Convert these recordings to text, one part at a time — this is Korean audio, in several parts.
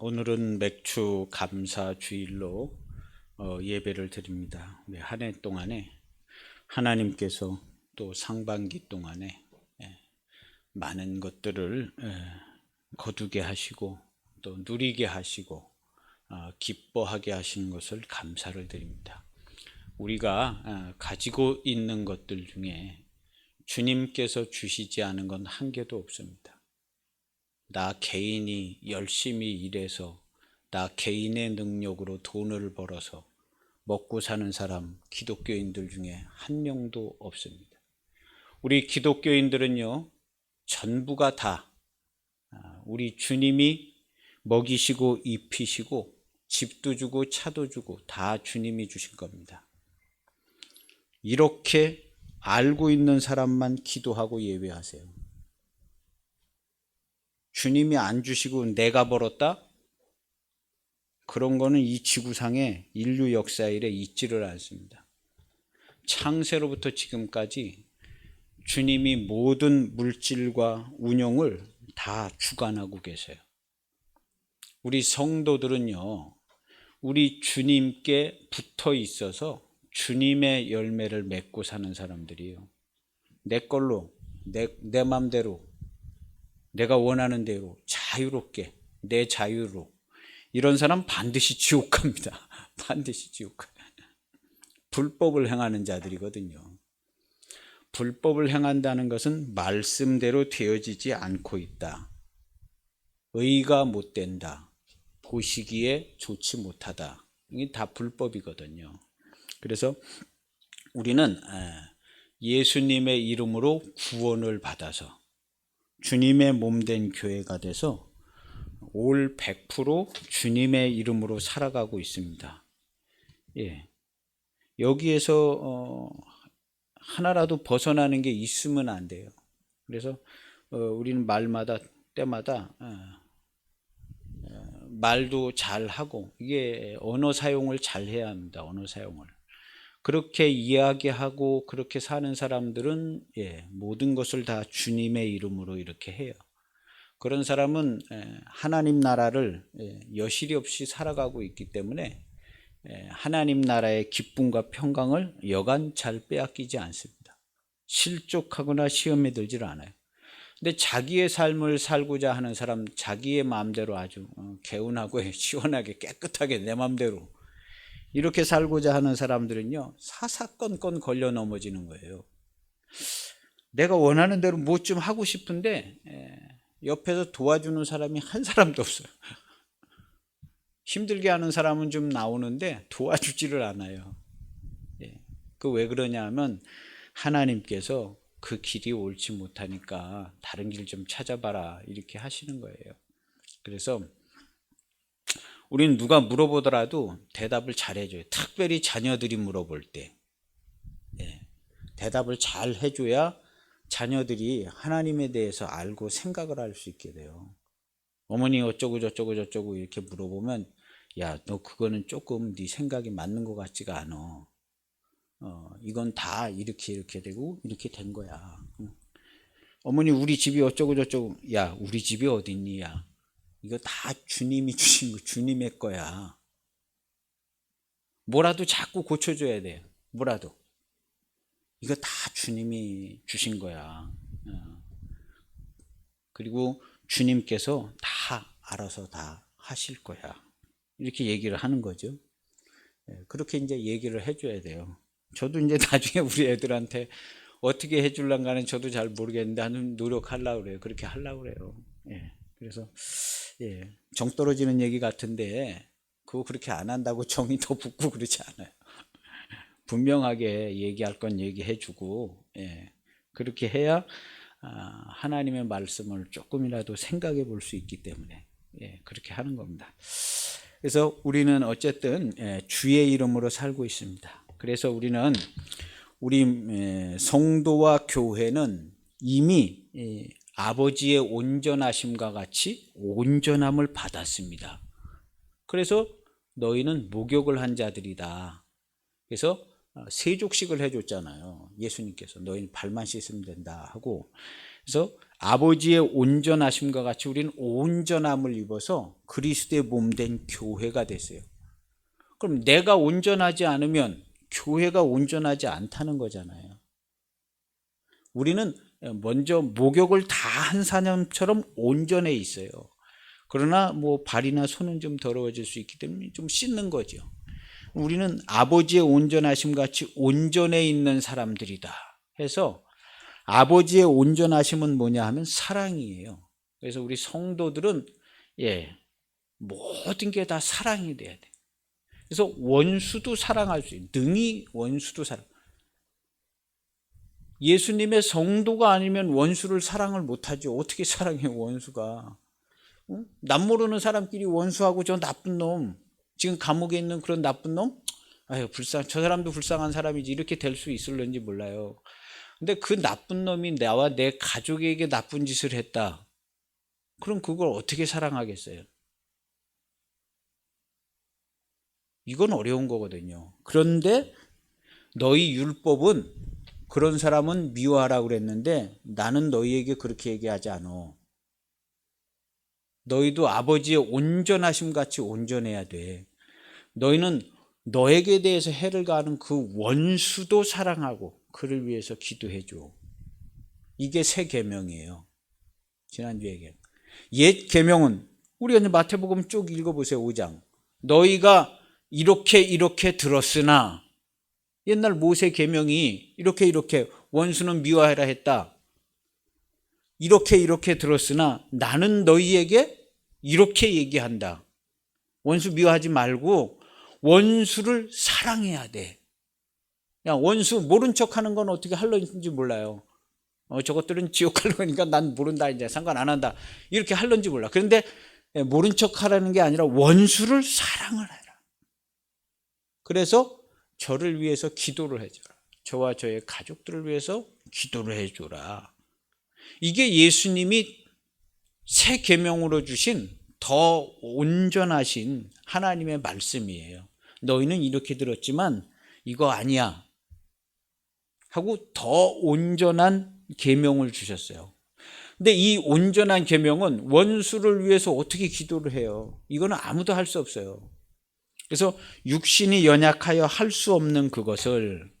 오늘은 맥주 감사 주일로 예배를 드립니다. 한 해 동안에 하나님께서 또 상반기 동안에 많은 것들을 거두게 하시고 또 누리게 하시고 기뻐하게 하신 것을 감사를 드립니다. 우리가 가지고 있는 것들 중에 주님께서 주시지 않은 건 한 개도 없습니다. 나 개인이 열심히 일해서 나 개인의 능력으로 돈을 벌어서 먹고 사는 사람 기독교인들 중에 한 명도 없습니다. 우리 기독교인들은요, 전부가 다 우리 주님이 먹이시고 입히시고 집도 주고 차도 주고 다 주님이 주신 겁니다. 이렇게 알고 있는 사람만 기도하고 예배하세요. 주님이 안 주시고 내가 벌었다? 그런 거는 이 지구상에 인류 역사 일에 있지를 않습니다. 창세로부터 지금까지 주님이 모든 물질과 운용을 다 주관하고 계세요. 우리 성도들은요, 우리 주님께 붙어 있어서 주님의 열매를 맺고 사는 사람들이에요. 내 걸로, 내 맘대로, 내가 원하는 대로 자유롭게, 내 자유로. 이런 사람 반드시 지옥 갑니다. 반드시 지옥 가요. 불법을 행하는 자들이거든요. 불법을 행한다는 것은 말씀대로 되어지지 않고 있다. 의가 못 된다. 보시기에 좋지 못하다. 이게 다 불법이거든요. 그래서 우리는 예수님의 이름으로 구원을 받아서 주님의 몸된 교회가 돼서 올 100% 주님의 이름으로 살아가고 있습니다. 예. 여기에서 하나라도 벗어나는 게 있으면 안 돼요. 그래서 우리는 말마다 때마다 말도 잘 하고 이게 언어 사용을 잘 해야 합니다. 언어 사용을. 그렇게 이야기하고 그렇게 사는 사람들은 모든 것을 다 주님의 이름으로 이렇게 해요. 그런 사람은 하나님 나라를 여실히 없이 살아가고 있기 때문에 하나님 나라의 기쁨과 평강을 여간 잘 빼앗기지 않습니다. 실족하거나 시험에 들질 않아요. 근데 자기의 삶을 살고자 하는 사람, 자기의 마음대로 아주 개운하고 시원하게 깨끗하게 내 마음대로 이렇게 살고자 하는 사람들은요, 사사건건 걸려 넘어지는 거예요. 내가 원하는 대로 뭐 좀 하고 싶은데 옆에서 도와주는 사람이 한 사람도 없어요. 힘들게 하는 사람은 좀 나오는데 도와주지를 않아요. 그 왜 그러냐 하면 하나님께서 그 길이 옳지 못하니까 다른 길 좀 찾아봐라 이렇게 하시는 거예요. 그래서 우리는 누가 물어보더라도 대답을 잘 해줘요. 특별히 자녀들이 물어볼 때 대답을 잘 해줘야 자녀들이 하나님에 대해서 알고 생각을 할 수 있게 돼요. 어머니 어쩌고 저쩌고 저쩌고 이렇게 물어보면 야, 너 그거는 조금 네 생각이 맞는 것 같지가 않아. 이건 다 이렇게 되고 이렇게 된 거야. 어머니 우리 집이 어쩌고 저쩌고. 야, 우리 집이 어딨니? 야, 이거 다 주님이 주신 거, 주님의 거야. 뭐라도 자꾸 고쳐줘야 돼요. 뭐라도. 이거 다 주님이 주신 거야. 그리고 주님께서 다 알아서 다 하실 거야. 이렇게 얘기를 하는 거죠. 그렇게 이제 얘기를 해줘야 돼요. 저도 이제 나중에 우리 애들한테 어떻게 해줄란가는 저도 잘 모르겠는데 하는 노력하려고 그래요. 그렇게 하려고 그래요. 그래서 정 떨어지는 얘기 같은데 그거 그렇게 안 한다고 정이 더 붙고 그렇지 않아요. 분명하게 얘기할 건 얘기해주고 그렇게 해야 하나님의 말씀을 조금이라도 생각해 볼 수 있기 때문에 그렇게 하는 겁니다. 그래서 우리는 어쨌든 주의 이름으로 살고 있습니다. 그래서 우리는 우리 성도와 교회는 이미 아버지의 온전하심과 같이 온전함을 받았습니다. 그래서 너희는 목욕을 한 자들이다. 그래서 세족식을 해줬잖아요. 예수님께서 너희는 발만 씻으면 된다 하고. 그래서 아버지의 온전하심과 같이 우리는 온전함을 입어서 그리스도의 몸된 교회가 됐어요. 그럼 내가 온전하지 않으면 교회가 온전하지 않다는 거잖아요. 우리는 먼저 목욕을 다 한 사람처럼 온전해 있어요. 그러나 뭐 발이나 손은 좀 더러워질 수 있기 때문에 좀 씻는 거죠. 우리는 아버지의 온전하심 같이 온전해 있는 사람들이다 해서, 아버지의 온전하심은 뭐냐 하면 사랑이에요. 그래서 우리 성도들은 모든 게 다 사랑이 돼야 돼. 그래서 원수도 사랑할 수 있는, 능히 원수도 사랑. 예수님의 성도가 아니면 원수를 사랑을 못하죠. 어떻게 사랑해요, 원수가? 응? 남 모르는 사람끼리 원수하고 저 나쁜 놈, 지금 감옥에 있는 그런 나쁜 놈, 아유 저 사람도 불쌍한 사람이지, 이렇게 될 수 있을런지 몰라요. 근데 그 나쁜 놈이 나와 내 가족에게 나쁜 짓을 했다. 그럼 그걸 어떻게 사랑하겠어요? 이건 어려운 거거든요. 그런데 너희 율법은 그런 사람은 미워하라고 그랬는데 나는 너희에게 그렇게 얘기하지 않아. 너희도 아버지의 온전하심 같이 온전해야 돼. 너희는 너에게 대해서 해를 가하는 그 원수도 사랑하고 그를 위해서 기도해줘. 이게 새 계명이에요. 지난주 얘기한 옛 계명은, 우리 오늘 마태복음 쭉 읽어보세요. 5장. 너희가 이렇게 들었으나, 옛날 모세 계명이 이렇게 원수는 미워하라 했다. 이렇게 들었으나 나는 너희에게 이렇게 얘기한다. 원수 미워하지 말고 원수를 사랑해야 돼. 야, 원수 모른 척하는 건 어떻게 할런지 몰라요. 저것들은 지옥 갈 거니까 난 모른다, 이제 상관 안 한다, 이렇게 할런지 몰라. 그런데 모른 척하라는 게 아니라 원수를 사랑을 해라. 그래서 저를 위해서 기도를 해줘라. 저와 저의 가족들을 위해서 기도를 해줘라. 이게 예수님이 새 계명으로 주신 더 온전하신 하나님의 말씀이에요. 너희는 이렇게 들었지만 이거 아니야 하고 더 온전한 계명을 주셨어요. 근데 이 온전한 계명은 원수를 위해서 어떻게 기도를 해요? 이거는 아무도 할 수 없어요. 그래서 육신이 연약하여 할 수 없는 그것을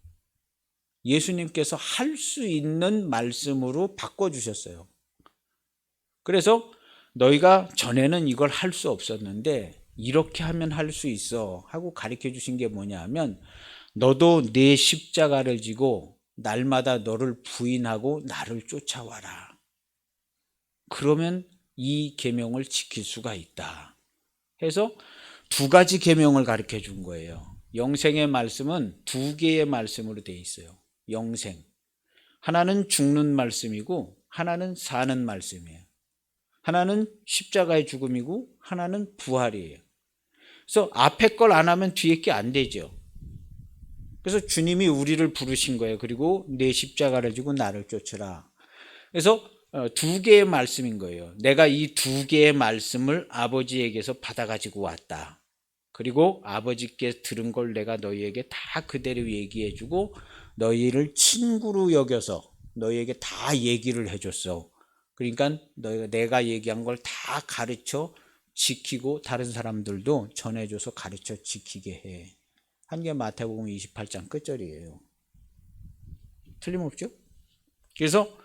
예수님께서 할 수 있는 말씀으로 바꿔주셨어요. 그래서 너희가 전에는 이걸 할 수 없었는데 이렇게 하면 할 수 있어 하고 가르쳐 주신 게 뭐냐 하면, 너도 내 십자가를 지고 날마다 너를 부인하고 나를 쫓아와라. 그러면 이 계명을 지킬 수가 있다 해서 두 가지 계명을 가르쳐 준 거예요. 영생의 말씀은 두 개의 말씀으로 되어 있어요. 영생, 하나는 죽는 말씀이고 하나는 사는 말씀이에요. 하나는 십자가의 죽음이고 하나는 부활이에요. 그래서 앞에 걸 안 하면 뒤에 게 안 되죠. 그래서 주님이 우리를 부르신 거예요. 그리고 내 십자가를 지고 나를 쫓으라. 그래서 두 개의 말씀인 거예요. 내가 이 두 개의 말씀을 아버지에게서 받아가지고 왔다. 그리고 아버지께 들은 걸 내가 너희에게 다 그대로 얘기해주고 너희를 친구로 여겨서 너희에게 다 얘기를 해줬어. 그러니까 너희가 내가 얘기한 걸 다 가르쳐 지키고 다른 사람들도 전해줘서 가르쳐 지키게 해. 한 게 마태복음 28장 끝절이에요. 틀림없죠? 그래서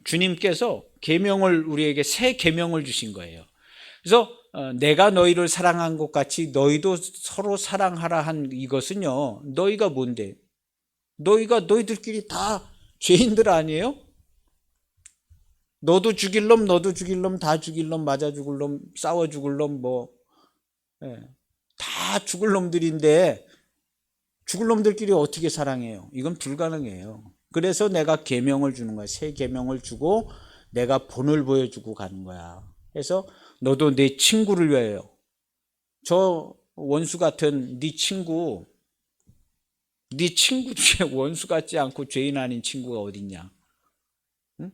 주님께서 계명을, 우리에게 새 계명을 주신 거예요. 그래서 내가 너희를 사랑한 것 같이 너희도 서로 사랑하라 한 이것은요, 너희가 뭔데? 너희들끼리 다 죄인들 아니에요? 너도 죽일 놈, 너도 죽일 놈, 다 죽일 놈, 맞아 죽을 놈, 싸워 죽을 놈, 다 죽을 놈들인데 죽을 놈들끼리 어떻게 사랑해요? 이건 불가능해요. 그래서 내가 계명을 주는 거야. 새 계명을 주고 내가 본을 보여주고 가는 거야. 그래서 너도 내 친구를 위하여, 저 원수 같은 네 친구 중에 원수 같지 않고 죄인 아닌 친구가 어딨냐? 응?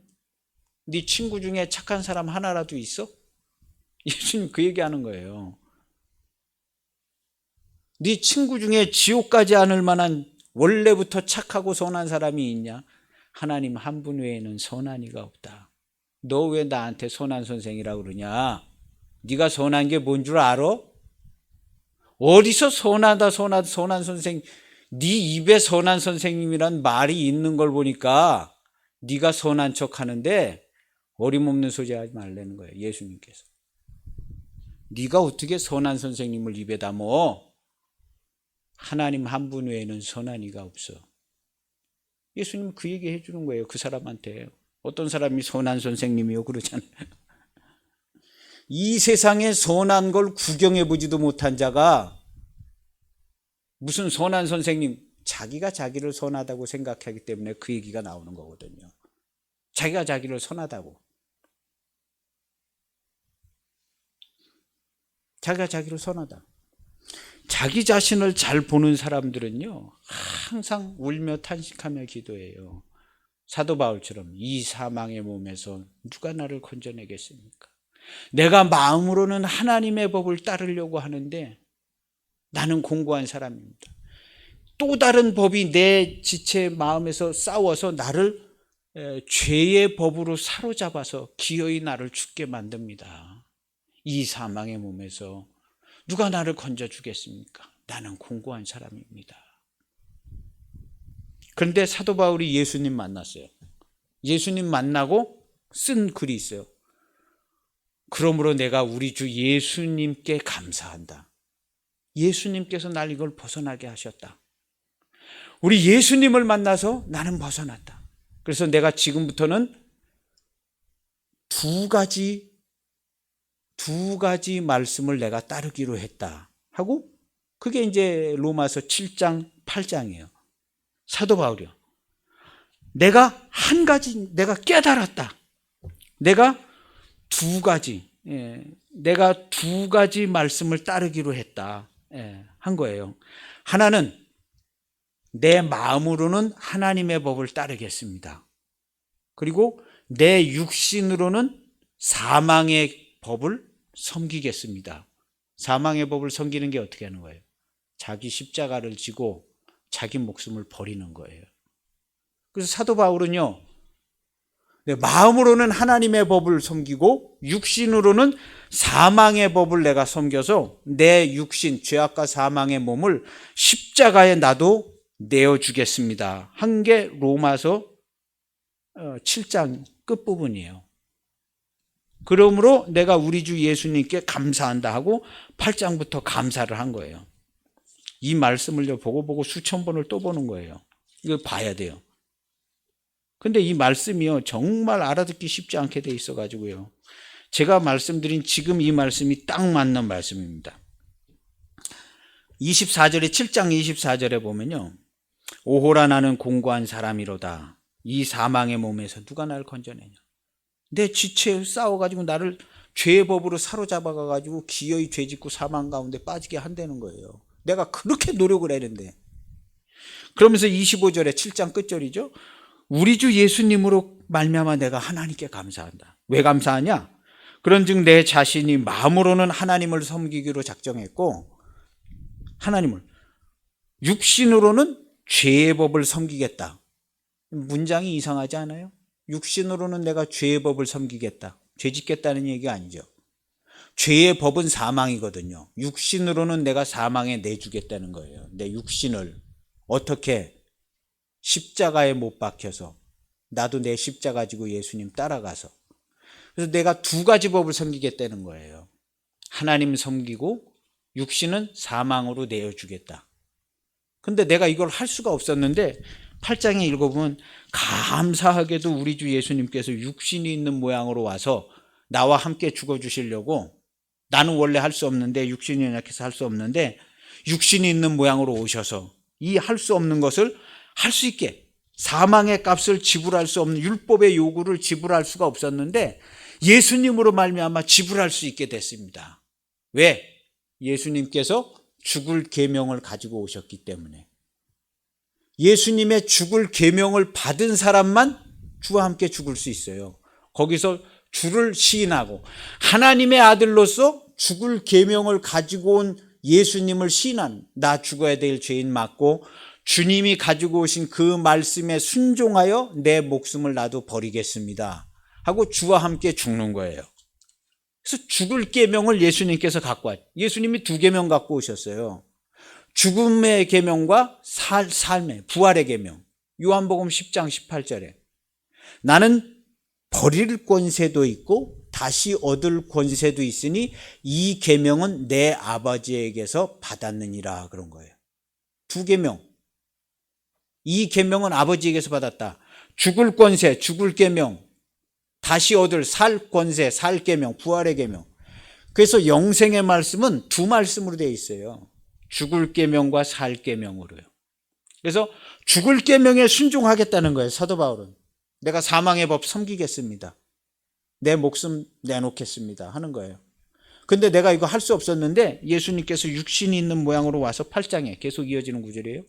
네 친구 중에 착한 사람 하나라도 있어? 예수님 그 얘기하는 거예요. 네 친구 중에 지옥 가지 않을 만한 원래부터 착하고 선한 사람이 있냐? 하나님 한 분 외에는 선한 이가 없다. 너 왜 나한테 선한 선생이라고 그러냐? 네가 선한 게 뭔 줄 알아? 어디서 선하다 선한 선생, 네 입에 선한 선생님이란 말이 있는 걸 보니까 네가 선한 척 하는데 어림없는 소리 하지 말라는 거예요. 예수님께서. 네가 어떻게 선한 선생님을 입에 담어? 하나님 한 분 외에는 선한 이가 없어. 예수님 그 얘기 해주는 거예요. 그 사람한테. 어떤 사람이 선한 선생님이요 그러잖아요. 이 세상에 선한 걸 구경해 보지도 못한 자가 무슨 선한 선생님, 자기가 자기를 선하다고 생각하기 때문에 그 얘기가 나오는 거거든요. 자기가 자기를 선하다고. 자기가 자기를 선하다. 자기 자신을 잘 보는 사람들은요, 항상 울며 탄식하며 기도해요. 사도 바울처럼 이 사망의 몸에서 누가 나를 건져내겠습니까? 내가 마음으로는 하나님의 법을 따르려고 하는데 나는 공고한 사람입니다. 또 다른 법이 내 지체 마음에서 싸워서 나를 죄의 법으로 사로잡아서 기어이 나를 죽게 만듭니다. 이 사망의 몸에서 누가 나를 건져주겠습니까? 나는 공고한 사람입니다. 그런데 사도 바울이 예수님 만났어요. 예수님 만나고 쓴 글이 있어요. 그러므로 내가 우리 주 예수님께 감사한다. 예수님께서 날 이걸 벗어나게 하셨다. 우리 예수님을 만나서 나는 벗어났다. 그래서 내가 지금부터는 두 가지 말씀을 내가 따르기로 했다 하고, 그게 이제 로마서 7장 8장이에요. 사도 바울이요. 내가 한 가지, 내가 깨달았다. 내가 두 가지 말씀을 따르기로 했다 한 거예요. 하나는 내 마음으로는 하나님의 법을 따르겠습니다. 그리고 내 육신으로는 사망의 법을 섬기겠습니다. 사망의 법을 섬기는 게 어떻게 하는 거예요? 자기 십자가를 지고 자기 목숨을 버리는 거예요. 그래서 사도 바울은요, 마음으로는 하나님의 법을 섬기고 육신으로는 사망의 법을 내가 섬겨서 내 육신, 죄악과 사망의 몸을 십자가에 나도 내어주겠습니다 한 게 로마서 7장 끝부분이에요. 그러므로 내가 우리 주 예수님께 감사한다 하고 8장부터 감사를 한 거예요. 이 말씀을 보고 수천 번을 또 보는 거예요. 이걸 봐야 돼요. 근데 이 말씀이요, 정말 알아듣기 쉽지 않게 돼 있어가지고요, 제가 말씀드린 지금 이 말씀이 딱 맞는 말씀입니다. 24절에 7장 24절에 보면요, 오호라 나는 공고한 사람이로다. 이 사망의 몸에서 누가 나를 건져내냐. 내 지체에 싸워가지고 나를 죄의 법으로 사로잡아가지고 기어이 죄짓고 사망 가운데 빠지게 한다는 거예요. 내가 그렇게 노력을 했는데. 그러면서 25절에 7장 끝절이죠. 우리 주 예수님으로 말미암아 내가 하나님께 감사한다. 왜 감사하냐? 그런즉 내 자신이 마음으로는 하나님을 섬기기로 작정했고, 하나님을, 육신으로는 죄의 법을 섬기겠다. 문장이 이상하지 않아요? 육신으로는 내가 죄의 법을 섬기겠다. 죄 짓겠다는 얘기가 아니죠. 죄의 법은 사망이거든요. 육신으로는 내가 사망에 내주겠다는 거예요. 내 육신을 어떻게? 십자가에 못 박혀서, 나도 내 십자가 지고 예수님 따라가서. 그래서 내가 두 가지 법을 섬기겠다는 거예요. 하나님 섬기고 육신은 사망으로 내어주겠다. 근데 내가 이걸 할 수가 없었는데 8장에 읽어보면 감사하게도 우리 주 예수님께서 육신이 있는 모양으로 와서 나와 함께 죽어주시려고, 나는 원래 할 수 없는데, 육신이 연약해서 할 수 없는데 육신이 있는 모양으로 오셔서 이 할 수 없는 것을 할 수 있게, 사망의 값을 지불할 수 없는 율법의 요구를 지불할 수가 없었는데 예수님으로 말미암아 지불할 수 있게 됐습니다. 왜? 예수님께서 죽을 계명을 가지고 오셨기 때문에. 예수님의 죽을 계명을 받은 사람만 주와 함께 죽을 수 있어요. 거기서 주를 시인하고 하나님의 아들로서 죽을 계명을 가지고 온 예수님을 시인한, 나 죽어야 될 죄인 맞고 주님이 가지고 오신 그 말씀에 순종하여 내 목숨을 나도 버리겠습니다 하고 주와 함께 죽는 거예요. 그래서 죽을 계명을 예수님께서 갖고 왔죠. 예수님이 두 계명 갖고 오셨어요. 죽음의 계명과 삶의 부활의 계명. 요한복음 10장 18절에 나는 버릴 권세도 있고 다시 얻을 권세도 있으니 이 계명은 내 아버지에게서 받았느니라 그런 거예요. 두 계명. 이 계명은 아버지에게서 받았다. 죽을 권세, 죽을 계명, 다시 얻을 살 권세, 살 계명, 부활의 계명. 그래서 영생의 말씀은 두 말씀으로 되어 있어요. 죽을 계명과 살 계명으로요. 그래서 죽을 계명에 순종하겠다는 거예요. 사도 바울은 내가 사망의 법 섬기겠습니다. 내 목숨 내놓겠습니다 하는 거예요. 근데 내가 이거 할 수 없었는데 예수님께서 육신이 있는 모양으로 와서 8장에 계속 이어지는 구절이에요.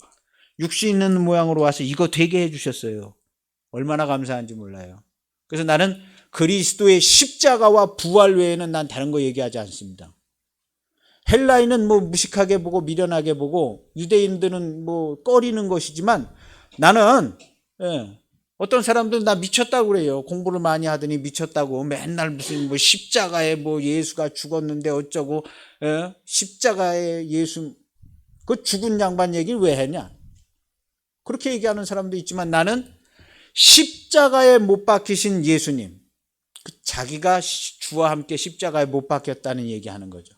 육신 있는 모양으로 와서 이거 되게 해주셨어요. 얼마나 감사한지 몰라요. 그래서 나는 그리스도의 십자가와 부활 외에는 난 다른 거 얘기하지 않습니다. 헬라인은 뭐 무식하게 보고 미련하게 보고 유대인들은 뭐 꺼리는 것이지만 나는 어떤 사람들은 나 미쳤다고 그래요. 공부를 많이 하더니 미쳤다고 맨날 무슨 뭐 십자가에 뭐 예수가 죽었는데 어쩌고 십자가에 예수 그 죽은 양반 얘기를 왜 했냐 그렇게 얘기하는 사람도 있지만 나는 십자가에 못 박히신 예수님 자기가 주와 함께 십자가에 못 박혔다는 얘기하는 거죠.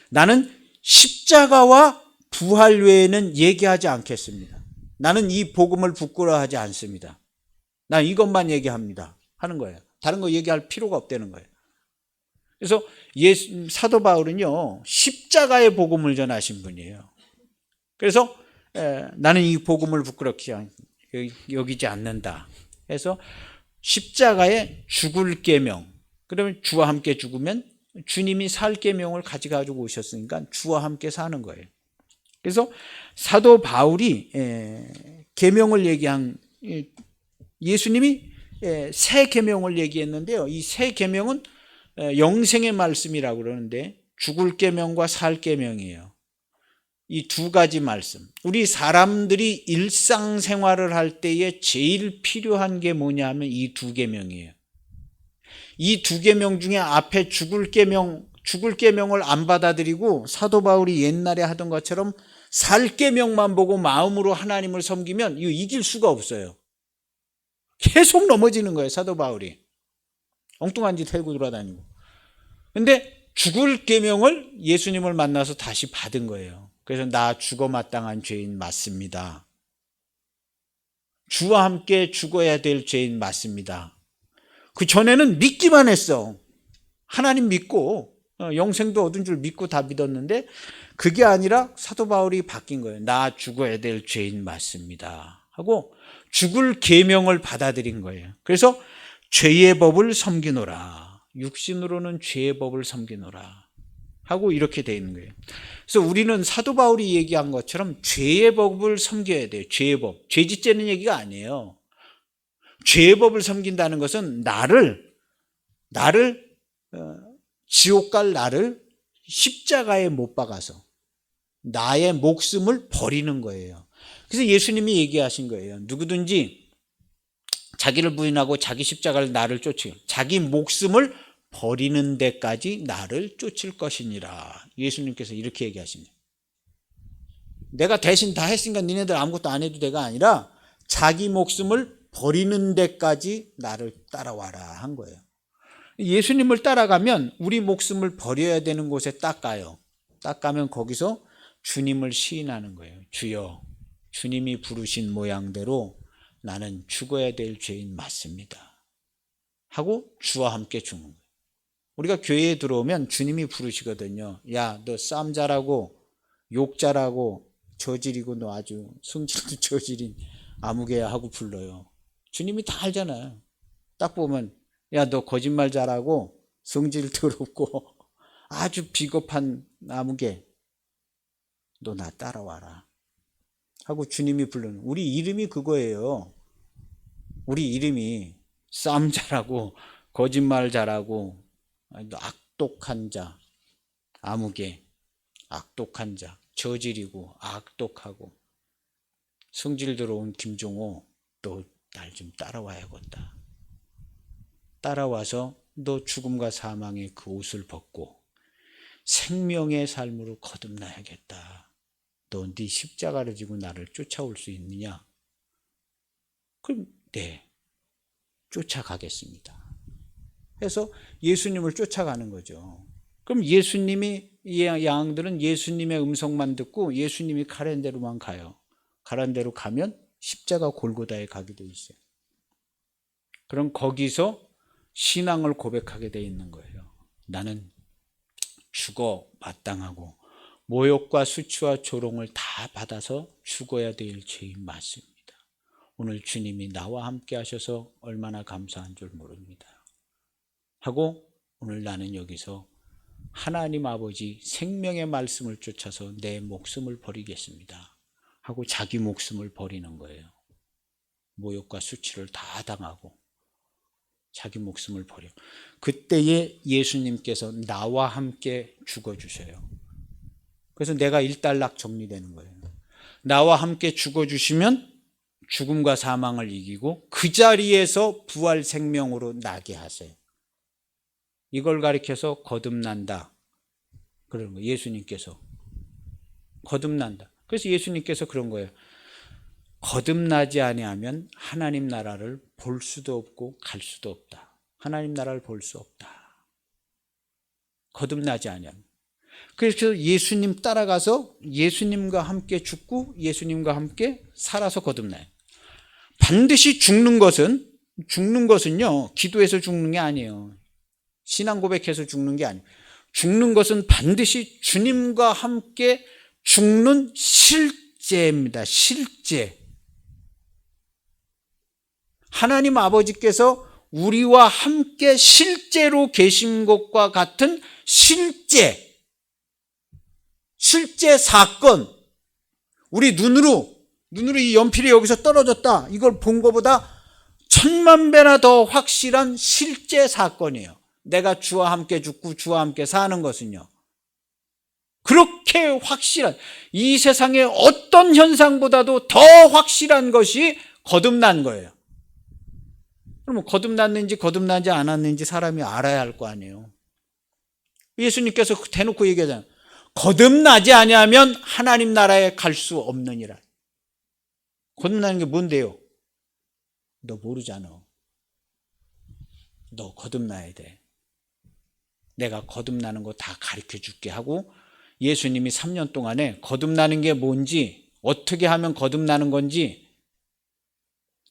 나는 십자가와 부활 외에는 얘기하지 않겠습니다. 나는 이 복음을 부끄러워하지 않습니다. 난 이것만 얘기합니다 하는 거예요. 다른 거 얘기할 필요가 없다는 거예요. 그래서 사도 바울은요 십자가의 복음을 전하신 분이에요. 그래서 나는 이 복음을 부끄럽게 여기지 않는다 해서 십자가의 죽을 계명, 그러면 주와 함께 죽으면 주님이 살 계명을 가지고 오셨으니까 주와 함께 사는 거예요. 그래서 사도 바울이 계명을 얘기한 예수님이 새 계명을 얘기했는데요. 이 새 계명은 영생의 말씀이라고 그러는데 죽을 계명과 살 계명이에요. 이 두 가지 말씀. 우리 사람들이 일상생활을 할 때에 제일 필요한 게 뭐냐 하면 이 두 계명이에요. 이 두 계명 중에 앞에 죽을 계명을 안 받아들이고 사도 바울이 옛날에 하던 것처럼 살 계명만 보고 마음으로 하나님을 섬기면 이거 이길 수가 없어요. 계속 넘어지는 거예요. 사도 바울이 엉뚱한 짓 하고 돌아다니고. 근데 죽을 계명을 예수님을 만나서 다시 받은 거예요. 그래서 나 죽어 마땅한 죄인 맞습니다. 주와 함께 죽어야 될 죄인 맞습니다. 그 전에는 믿기만 했어. 하나님 믿고 영생도 얻은 줄 믿고 다 믿었는데 그게 아니라 사도 바울이 바뀐 거예요. 나 죽어야 될 죄인 맞습니다 하고 죽을 계명을 받아들인 거예요. 그래서 죄의 법을 섬기노라. 육신으로는 죄의 법을 섬기노라 하고 이렇게 돼 있는 거예요. 그래서 우리는 사도 바울이 얘기한 것처럼 죄의 법을 섬겨야 돼요. 죄의 법. 죄 짓자는 얘기가 아니에요. 죄의 법을 섬긴다는 것은 나를 지옥 갈 나를 십자가에 못 박아서 나의 목숨을 버리는 거예요. 그래서 예수님이 얘기하신 거예요. 누구든지 자기를 부인하고 자기 십자가를 나를 쫓으며 자기 목숨을 버리는 데까지 나를 쫓을 것이니라. 예수님께서 이렇게 얘기하십니다. 내가 대신 다 했으니까 니네들 아무것도 안 해도 돼가 아니라 자기 목숨을 버리는 데까지 나를 따라와라 한 거예요. 예수님을 따라가면 우리 목숨을 버려야 되는 곳에 딱 가요. 딱 가면 거기서 주님을 시인하는 거예요. 주여, 주님이 부르신 모양대로 나는 죽어야 될 죄인 맞습니다 하고 주와 함께 죽는 거예요. 우리가 교회에 들어오면 주님이 부르시거든요. 야, 너 싸움 잘하고 욕 잘하고 저질이고 너 아주 성질도 저질인 아무개야 하고 불러요. 주님이 다 알잖아요. 딱 보면 야, 너 거짓말 잘하고 성질 더럽고 아주 비겁한 아무개 너 나 따라와라 하고 주님이 부르는 우리 이름이 그거예요. 우리 이름이 싸움 잘하고 거짓말 잘하고 악독한 자, 아무개, 악독한 자, 저질이고 악독하고 성질 들어온 김종호, 너 날 좀 따라와야겠다. 따라와서 너 죽음과 사망의 그 옷을 벗고 생명의 삶으로 거듭나야겠다. 너 네 십자가를 지고 나를 쫓아올 수 있느냐? 그럼 네, 쫓아가겠습니다. 해서 예수님을 쫓아가는 거죠. 그럼 예수님이, 이 양들은 예수님의 음성만 듣고 예수님이 가라는 대로만 가요. 가라는 대로 가면 십자가 골고다에 가게 돼 있어요. 그럼 거기서 신앙을 고백하게 돼 있는 거예요. 나는 죽어 마땅하고 모욕과 수치와 조롱을 다 받아서 죽어야 될 죄인 맞습니다. 오늘 주님이 나와 함께 하셔서 얼마나 감사한 줄 모릅니다. 하고 오늘 나는 여기서 하나님 아버지 생명의 말씀을 쫓아서 내 목숨을 버리겠습니다 하고 자기 목숨을 버리는 거예요. 모욕과 수치를 다 당하고 자기 목숨을 버려. 그때에 예수님께서 나와 함께 죽어주셔요. 그래서 내가 일단락 정리되는 거예요. 나와 함께 죽어주시면 죽음과 사망을 이기고 그 자리에서 부활 생명으로 나게 하세요. 이걸 가리켜서 거듭난다 그런 거예요. 예수님께서 거듭난다. 그래서 예수님께서 그런 거예요. 거듭나지 아니하면 하나님 나라를 볼 수도 없고 갈 수도 없다. 하나님 나라를 볼 수 없다. 거듭나지 아니하면. 그래서 예수님 따라가서 예수님과 함께 죽고 예수님과 함께 살아서 거듭나요. 반드시 죽는 것은요 기도해서 죽는 게 아니에요. 신앙 고백해서 죽는 게 아니에요. 죽는 것은 반드시 주님과 함께 죽는 실제입니다. 실제. 하나님 아버지께서 우리와 함께 실제로 계신 것과 같은 실제 사건. 우리 눈으로 이 연필이 여기서 떨어졌다. 이걸 본 것보다 1000만 배나 더 확실한 실제 사건이에요. 내가 주와 함께 죽고 주와 함께 사는 것은요. 그렇게 확실한, 이 세상의 어떤 현상보다도 더 확실한 것이 거듭난 거예요. 그러면 거듭났는지 거듭나지 않았는지 사람이 알아야 할 거 아니에요. 예수님께서 대놓고 얘기하잖아요. 거듭나지 아니하면 하나님 나라에 갈 수 없느니라. 거듭나는 게 뭔데요? 너 모르잖아. 너 거듭나야 돼. 내가 거듭나는 거 다 가르쳐 줄게 하고 예수님이 3년 동안에 거듭나는 게 뭔지, 어떻게 하면 거듭나는 건지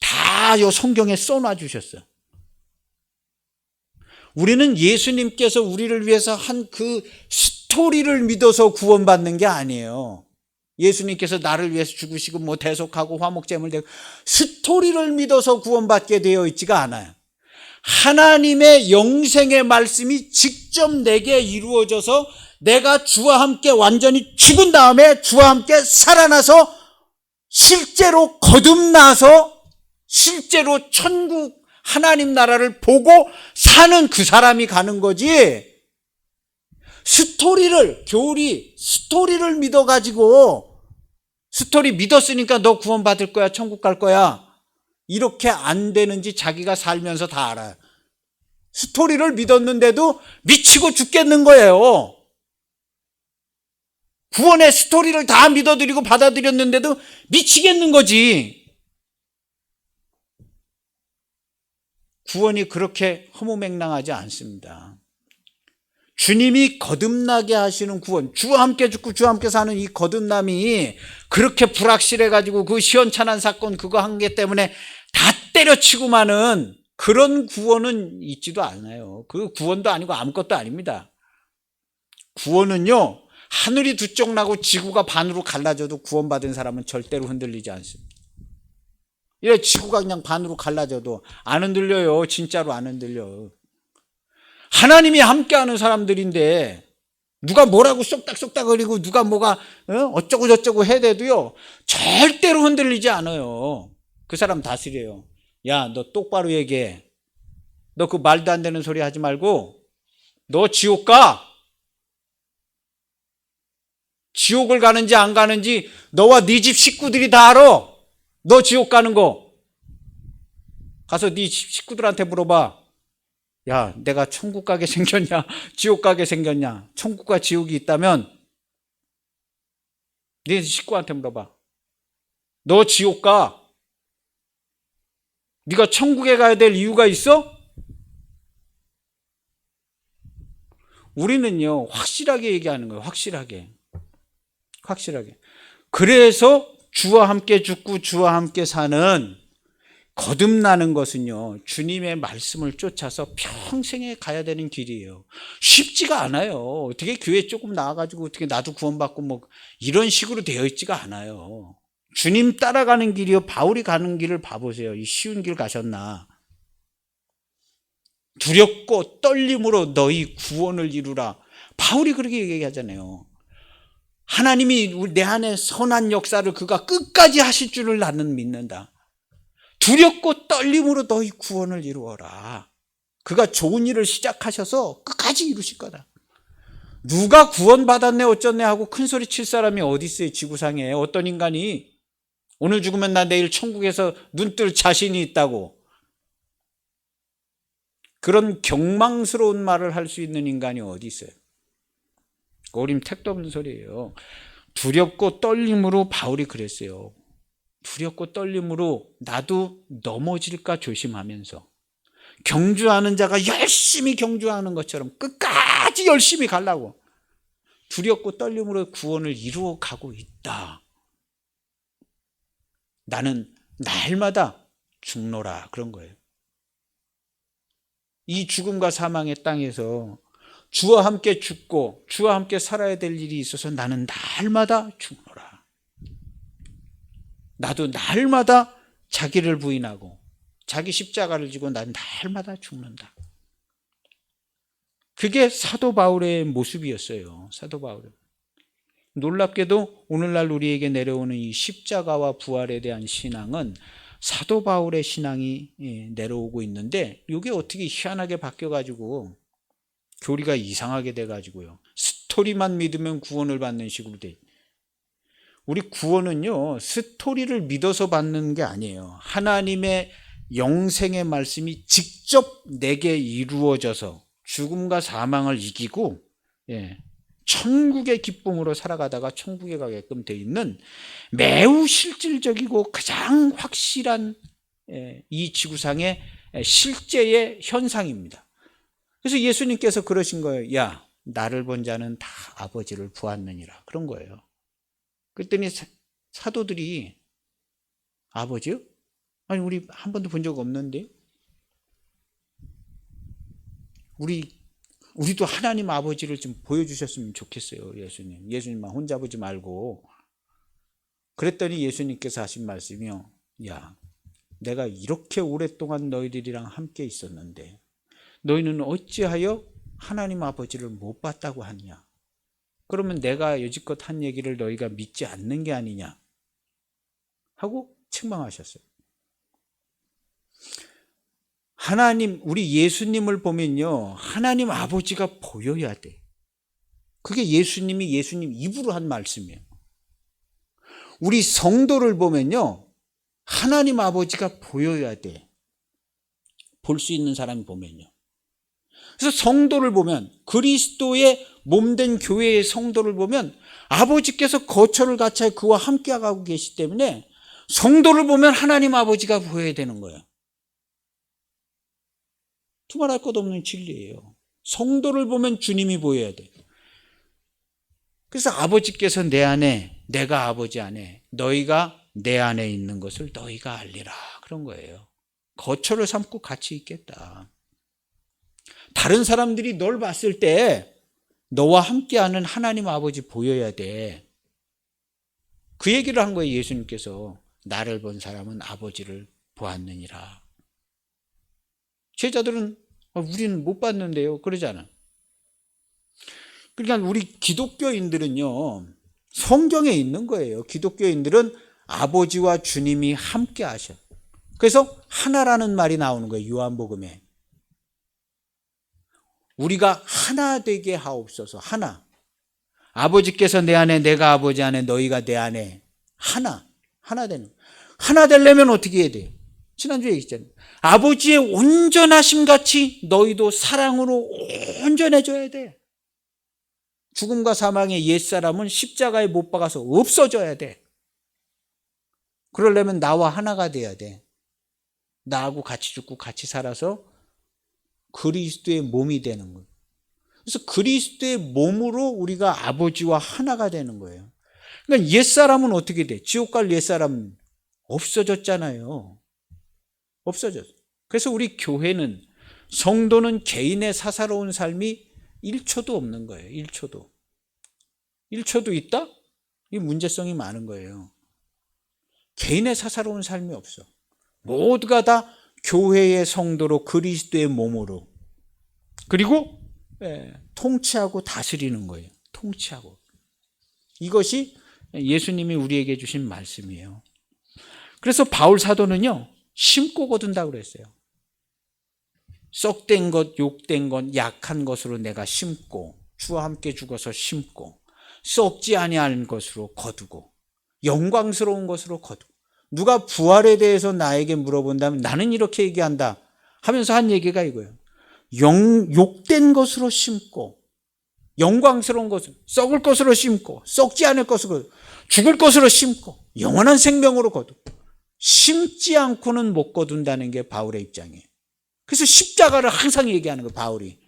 다 요 성경에 써놔 주셨어요. 우리는 예수님께서 우리를 위해서 한 그 스토리를 믿어서 구원받는 게 아니에요. 예수님께서 나를 위해서 죽으시고 뭐 대속하고 화목제물 되고 스토리를 믿어서 구원받게 되어 있지가 않아요. 하나님의 영생의 말씀이 직접 내게 이루어져서 내가 주와 함께 완전히 죽은 다음에 주와 함께 살아나서 실제로 거듭나서 실제로 천국 하나님 나라를 보고 사는 그 사람이 가는 거지. 스토리를 믿어가지고 스토리 믿었으니까 너 구원받을 거야, 천국 갈 거야, 이렇게 안 되는지 자기가 살면서 다 알아요. 스토리를 믿었는데도 미치고 죽겠는 거예요. 구원의 스토리를 다 믿어드리고 받아들였는데도 미치겠는 거지. 구원이 그렇게 허무맹랑하지 않습니다. 주님이 거듭나게 하시는 구원, 주와 함께 죽고 주와 함께 사는 이 거듭남이 그렇게 불확실해가지고 그 시원찮은 사건 그거 한 게 때문에 다 때려치고만은 그런 구원은 있지도 않아요. 그 구원도 아니고 아무것도 아닙니다. 구원은요, 하늘이 두 쪽 나고 지구가 반으로 갈라져도 구원받은 사람은 절대로 흔들리지 않습니다. 이래 지구가 그냥 반으로 갈라져도 안 흔들려요. 진짜로 안 흔들려요. 하나님이 함께하는 사람들인데 누가 뭐라고 쏙닥쏙닥거리고 누가 뭐가 어쩌고 저쩌고 해대도요 절대로 흔들리지 않아요. 그 사람 다스려요. 야, 너 똑바로 얘기해. 너 그 말도 안 되는 소리 하지 말고 너 지옥 가. 지옥을 가는지 안 가는지 너와 네 집 식구들이 다 알아. 너 지옥 가는 거 가서 네 식구들한테 물어봐. 야, 내가 천국 가게 생겼냐 지옥 가게 생겼냐. 천국과 지옥이 있다면 네 식구한테 물어봐. 너 지옥 가. 네가 천국에 가야 될 이유가 있어? 우리는요 확실하게 얘기하는 거예요. 확실하게. 그래서 주와 함께 죽고 주와 함께 사는 거듭나는 것은요 주님의 말씀을 쫓아서 평생에 가야 되는 길이에요. 쉽지가 않아요. 어떻게 교회 조금 나와가지고 어떻게 나도 구원받고 뭐 이런 식으로 되어 있지가 않아요. 주님 따라가는 길이요. 바울이 가는 길을 봐보세요. 이 쉬운 길 가셨나. 두렵고 떨림으로 너희 구원을 이루라. 바울이 그렇게 얘기하잖아요. 하나님이 내 안에 선한 역사를 그가 끝까지 하실 줄을 나는 믿는다. 두렵고 떨림으로 너희 구원을 이루어라. 그가 좋은 일을 시작하셔서 끝까지 이루실 거다. 누가 구원받았네 어쩌네 하고 큰소리 칠 사람이 어디 있어요. 지구상에 어떤 인간이 오늘 죽으면 나 내일 천국에서 눈 뜰 자신이 있다고 그런 경망스러운 말을 할 수 있는 인간이 어디 있어요. 어림 택도 없는 소리예요. 두렵고 떨림으로 바울이 그랬어요. 두렵고 떨림으로 나도 넘어질까 조심하면서 경주하는 자가 열심히 경주하는 것처럼 끝까지 열심히 가려고 두렵고 떨림으로 구원을 이루어 가고 있다. 나는 날마다 죽노라 그런 거예요. 이 죽음과 사망의 땅에서 주와 함께 죽고 주와 함께 살아야 될 일이 있어서 나는 날마다 죽노라. 나도 날마다 자기를 부인하고 자기 십자가를 지고 난 날마다 죽는다. 그게 사도 바울의 모습이었어요. 사도 바울은. 놀랍게도 오늘날 우리에게 내려오는 이 십자가와 부활에 대한 신앙은 사도 바울의 신앙이 내려오고 있는데 이게 어떻게 희한하게 바뀌어가지고 교리가 이상하게 돼가지고요. 스토리만 믿으면 구원을 받는 식으로 돼. 우리 구원은요 스토리를 믿어서 받는 게 아니에요. 하나님의 영생의 말씀이 직접 내게 이루어져서 죽음과 사망을 이기고 천국의 기쁨으로 살아가다가 천국에 가게끔 돼 있는 매우 실질적이고 가장 확실한 이 지구상의 실제의 현상입니다. 그래서 예수님께서 그러신 거예요. 야, 나를 본 자는 다 아버지를 보았느니라. 그런 거예요. 그랬더니 사도들이 아버지요? 아니 우리 한 번도 본 적 없는데 우리도 하나님 아버지를 좀 보여주셨으면 좋겠어요. 예수님만 혼자 보지 말고. 그랬더니 예수님께서 하신 말씀이요. 야, 내가 이렇게 오랫동안 너희들이랑 함께 있었는데 너희는 어찌하여 하나님 아버지를 못 봤다고 하느냐. 그러면 내가 여지껏 한 얘기를 너희가 믿지 않는 게 아니냐 하고 책망하셨어요. 하나님, 우리 예수님을 보면요 하나님 아버지가 보여야 돼. 그게 예수님 입으로 한 말씀이에요. 우리 성도를 보면요 하나님 아버지가 보여야 돼. 볼 수 있는 사람이 보면요. 그래서 성도를 보면 그리스도의 몸된 교회의 성도를 보면 아버지께서 거처를 갖춰 그와 함께 가고 계시기 때문에 성도를 보면 하나님 아버지가 보여야 되는 거예요. 두말할 것 없는 진리예요. 성도를 보면 주님이 보여야 돼. 그래서 아버지께서 내 안에, 내가 아버지 안에, 너희가 내 안에 있는 것을 너희가 알리라. 그런 거예요. 거처를 삼고 같이 있겠다. 다른 사람들이 널 봤을 때 너와 함께하는 하나님 아버지 보여야 돼. 그 얘기를 한 거예요. 예수님께서 나를 본 사람은 아버지를 보았느니라. 제자들은 우리는 못 봤는데요 그러잖아. 그러니까 우리 기독교인들은요 성경에 있는 거예요. 기독교인들은 아버지와 주님이 함께 하셔. 그래서 하나라는 말이 나오는 거예요. 요한복음에 우리가 하나 되게 하옵소서. 하나. 아버지께서 내 안에, 내가 아버지 안에, 너희가 내 안에 하나 되는. 하나 되려면 어떻게 해야 돼요? 지난주에 얘기했잖아요. 아버지의 온전하심 같이 너희도 사랑으로 온전해져야 돼. 죽음과 사망의 옛사람은 십자가에 못 박아서 없어져야 돼. 그러려면 나와 하나가 돼야 돼. 나하고 같이 죽고 같이 살아서 그리스도의 몸이 되는 거예요. 그래서 그리스도의 몸으로 우리가 아버지와 하나가 되는 거예요. 그러니까 옛사람은 어떻게 돼? 지옥 갈 옛사람은 없어졌잖아요. 없어졌어. 그래서 우리 교회는, 성도는 개인의 사사로운 삶이 1초도 없는 거예요. 1초도. 1초도 있다? 이 문제성이 많은 거예요. 개인의 사사로운 삶이 없어. 모두가 다 교회의 성도로 그리스도의 몸으로, 그리고 통치하고 다스리는 거예요. 통치하고. 이것이 예수님이 우리에게 주신 말씀이에요. 그래서 바울 사도는요, 심고 거둔다고 그랬어요. 썩된 것, 욕된 것, 약한 것으로 내가 심고, 주와 함께 죽어서 심고, 썩지 아니할 것으로 거두고, 영광스러운 것으로 거두고. 누가 부활에 대해서 나에게 물어본다면 나는 이렇게 얘기한다 하면서 한 얘기가 이거예요. 욕된 것으로 심고, 영광스러운 것으로, 썩을 것으로 심고, 썩지 않을 것으로, 죽을 것으로 심고, 영원한 생명으로 거두고. 심지 않고는 못 거둔다는 게 바울의 입장이에요. 그래서 십자가를 항상 얘기하는 거예요, 바울이.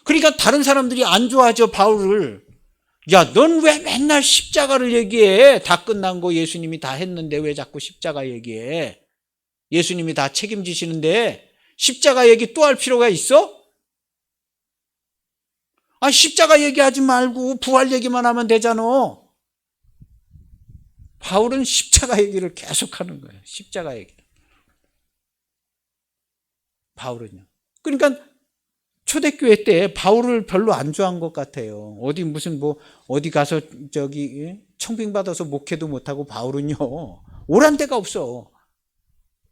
그러니까 다른 사람들이 안 좋아하죠, 바울을. 야, 넌 왜 맨날 십자가를 얘기해? 다 끝난 거 예수님이 다 했는데 왜 자꾸 십자가 얘기해? 예수님이 다 책임지시는데 십자가 얘기 또 할 필요가 있어? 아, 십자가 얘기하지 말고 부활 얘기만 하면 되잖아. 바울은 십자가 얘기를 계속하는 거예요. 십자가 얘기. 바울은요. 그러니까 초대교회 때 바울을 별로 안 좋아한 것 같아요. 어디 가서 청빙 받아서 목회도 못하고 바울은요, 오란 데가 없어.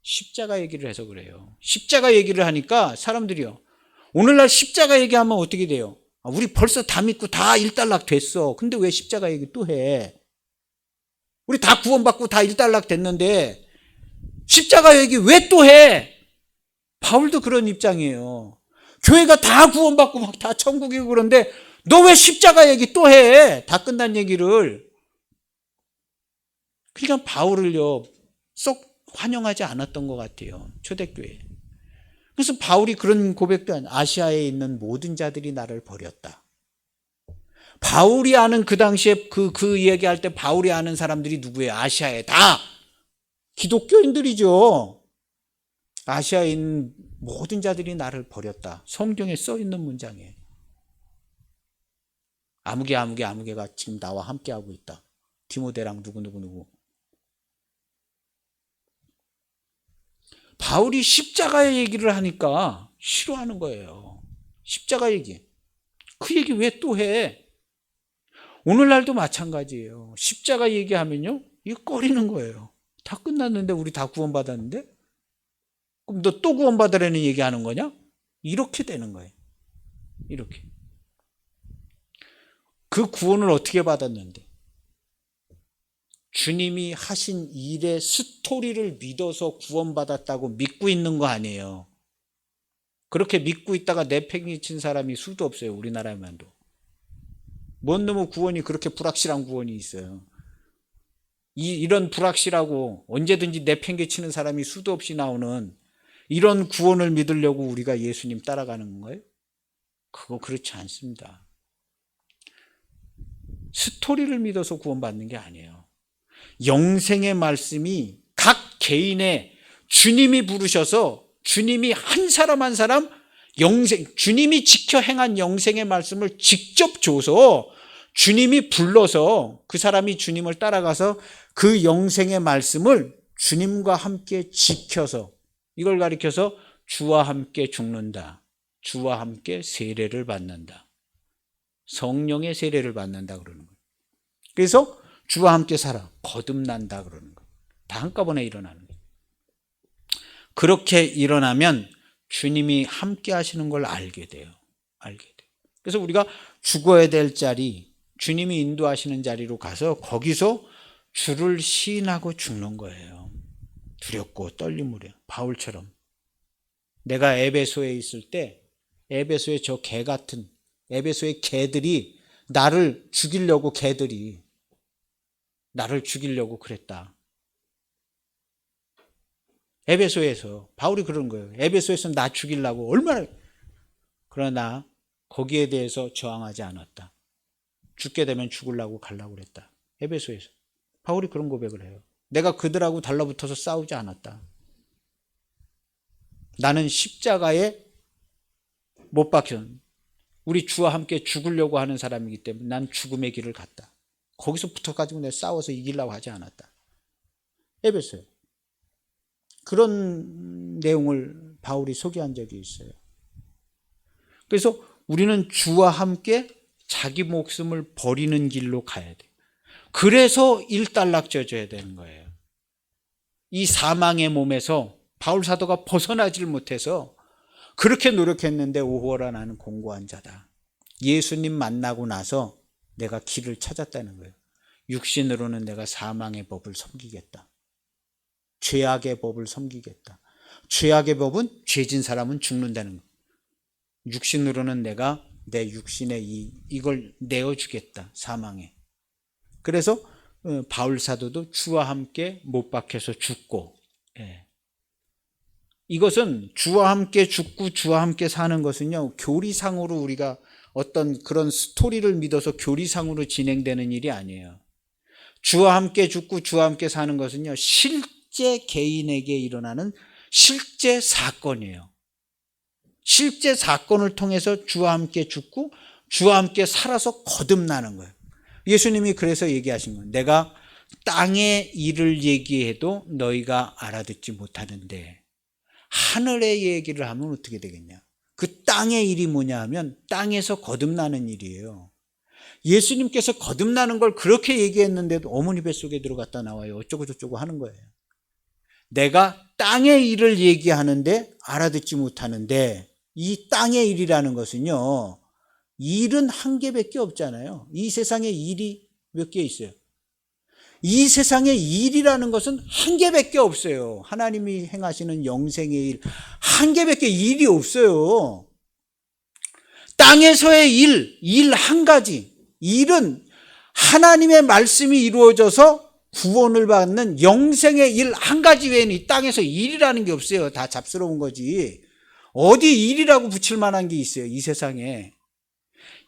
십자가 얘기를 해서 그래요. 십자가 얘기를 하니까 사람들이요, 오늘날 십자가 얘기하면 어떻게 돼요? 우리 벌써 다 믿고 다 일단락 됐어. 근데 왜 십자가 얘기 또 해? 우리 다 구원받고 다 일단락 됐는데 십자가 얘기 왜 또 해? 바울도 그런 입장이에요. 교회가 다 구원받고 막 다 천국이고 그런데 너 왜 십자가 얘기 또 해? 다 끝난 얘기를. 그러니까 바울을요, 썩 환영하지 않았던 것 같아요, 초대교회. 그래서 바울이 그런 고백도 한, 아시아에 있는 모든 자들이 나를 버렸다. 바울이 아는 그 당시에 그 얘기할 때 바울이 아는 사람들이 누구예요? 아시아에 다 기독교인들이죠. 아시아에 있는 모든 자들이 나를 버렸다. 성경에 써 있는 문장이에요. 아무개가 지금 나와 함께하고 있다. 디모데랑 누구. 바울이 십자가의 얘기를 하니까 싫어하는 거예요. 십자가 얘기. 그 얘기 왜 또 해? 오늘날도 마찬가지예요. 십자가 얘기하면요, 이거 꺼리는 거예요. 다 끝났는데, 우리 다 구원받았는데? 그럼 너 또 구원받으라는 얘기하는 거냐? 이렇게 되는 거예요. 이렇게. 그 구원을 어떻게 받았는데? 주님이 하신 일의 스토리를 믿어서 구원받았다고 믿고 있는 거 아니에요. 그렇게 믿고 있다가 내팽개친 사람이 수도 없어요, 우리나라에만도. 뭔 놈의 구원이 그렇게 불확실한 구원이 있어요. 이런 불확실하고 언제든지 내팽개치는 사람이 수도 없이 나오는 이런 구원을 믿으려고 우리가 예수님 따라가는 거예요? 그거 그렇지 않습니다. 스토리를 믿어서 구원받는 게 아니에요. 영생의 말씀이 각 개인의, 주님이 부르셔서 주님이 한 사람 한 사람 주님이 지켜 행한 영생의 말씀을 직접 줘서 주님이 불러서 그 사람이 주님을 따라가서 그 영생의 말씀을 주님과 함께 지켜서, 이걸 가리켜서 주와 함께 죽는다, 주와 함께 세례를 받는다, 성령의 세례를 받는다 그러는 거예요. 그래서 주와 함께 살아, 거듭난다 그러는 거예요. 다 한꺼번에 일어나는 거예요. 그렇게 일어나면 주님이 함께 하시는 걸 알게 돼요. 그래서 우리가 죽어야 될 자리, 주님이 인도하시는 자리로 가서 거기서 주를 시인하고 죽는 거예요. 두렵고 떨림으로. 바울처럼. 내가 에베소에 있을 때 에베소의 저 개 같은 에베소의 개들이 나를 죽이려고 그랬다. 에베소에서 바울이 그런 거예요. 에베소에서 나 죽이려고 얼마나. 그러나 거기에 대해서 저항하지 않았다. 죽게 되면 죽으려고 가려고 그랬다. 에베소에서 바울이 그런 고백을 해요. 내가 그들하고 달라붙어서 싸우지 않았다. 나는 십자가에 못 박힌 우리 주와 함께 죽으려고 하는 사람이기 때문에 난 죽음의 길을 갔다. 거기서 붙어가지고 내가 싸워서 이기려고 하지 않았다. 에베소에 그런 내용을 바울이 소개한 적이 있어요. 그래서 우리는 주와 함께 자기 목숨을 버리는 길로 가야 돼요. 그래서 일단락져져야 되는 거예요. 이 사망의 몸에서 바울 사도가 벗어나질 못해서 그렇게 노력했는데 오호라 나는 공고한 자다. 예수님 만나고 나서 내가 길을 찾았다는 거예요. 육신으로는 내가 사망의 법을 섬기겠다. 죄악의 법을 섬기겠다. 죄악의 법은 죄진 사람은 죽는다는 거예요. 육신으로는 내가 내 육신의 이걸 내어주겠다. 사망에. 그래서 바울 사도도 주와 함께 못 박혀서 죽고, 이것은 주와 함께 죽고 주와 함께 사는 것은요, 교리상으로 우리가 어떤 그런 스토리를 믿어서 교리상으로 진행되는 일이 아니에요. 주와 함께 죽고 주와 함께 사는 것은요, 실제 개인에게 일어나는 실제 사건이에요. 실제 사건을 통해서 주와 함께 죽고 주와 함께 살아서 거듭나는 거예요. 예수님이 그래서 얘기하신 거예요. 내가 땅의 일을 얘기해도 너희가 알아듣지 못하는데 하늘의 얘기를 하면 어떻게 되겠냐. 그 땅의 일이 뭐냐 하면 땅에서 거듭나는 일이에요. 예수님께서 거듭나는 걸 그렇게 얘기했는데도 어머니 뱃속에 들어갔다 나와요. 어쩌고 저쩌고 하는 거예요. 내가 땅의 일을 얘기하는데 알아듣지 못하는데, 이 땅의 일이라는 것은요, 일은 한 개밖에 없잖아요. 이 세상에 일이 몇 개 있어요? 이 세상에 일이라는 것은 한 개밖에 없어요. 하나님이 행하시는 영생의 일, 한 개밖에 일이 없어요. 땅에서의 일 한 가지. 일은 하나님의 말씀이 이루어져서 구원을 받는 영생의 일 한 가지 외에는 이 땅에서 일이라는 게 없어요. 다 잡스러운 거지. 어디 일이라고 붙일 만한 게 있어요, 이 세상에.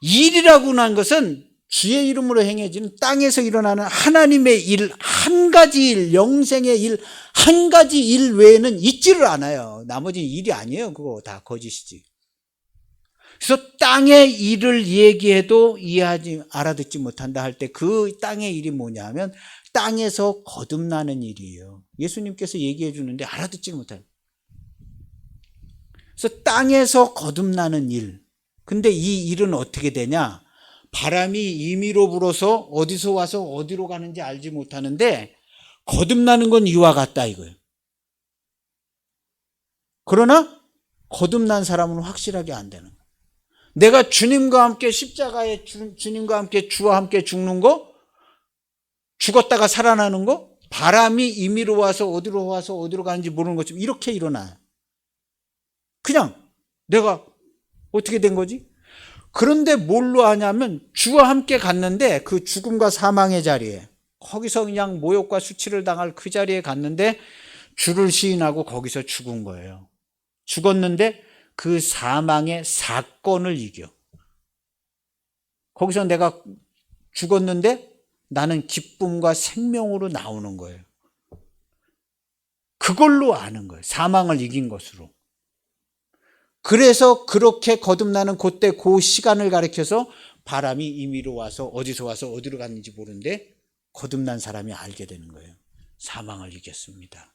일이라고 한 것은 주의 이름으로 행해지는 땅에서 일어나는 하나님의 일 한 가지 일, 영생의 일 한 가지 일 외에는 있지를 않아요. 나머지는 일이 아니에요. 그거 다 거짓이지. 그래서 땅의 일을 얘기해도 알아듣지 못한다 할 때 그 땅의 일이 뭐냐 하면 땅에서 거듭나는 일이에요. 예수님께서 얘기해 주는데 알아듣지 못해요. 그래서 땅에서 거듭나는 일. 근데 이 일은 어떻게 되냐? 바람이 임의로 불어서 어디서 와서 어디로 가는지 알지 못하는데 거듭나는 건 이와 같다 이거예요. 그러나 거듭난 사람은 확실하게 안 되는 거예요. 내가 주님과 함께 십자가에 주님과 함께 주와 함께 죽는 거, 죽었다가 살아나는 거, 바람이 임의로 와서 어디로 가는지 모르는 것처럼 이렇게 일어나요. 그냥 내가 어떻게 된 거지? 그런데 뭘로 하냐면 주와 함께 갔는데 그 죽음과 사망의 자리에, 거기서 그냥 모욕과 수치를 당할 그 자리에 갔는데 주를 시인하고 거기서 죽은 거예요. 죽었는데 그 사망의 사건을 이겨. 거기서 내가 죽었는데 나는 기쁨과 생명으로 나오는 거예요. 그걸로 아는 거예요. 사망을 이긴 것으로. 그래서 그렇게 거듭나는 그때 그 시간을 가리켜서 바람이 임의로 와서 어디서 와서 어디로 갔는지 모르는데 거듭난 사람이 알게 되는 거예요. 사망을 이겼습니다.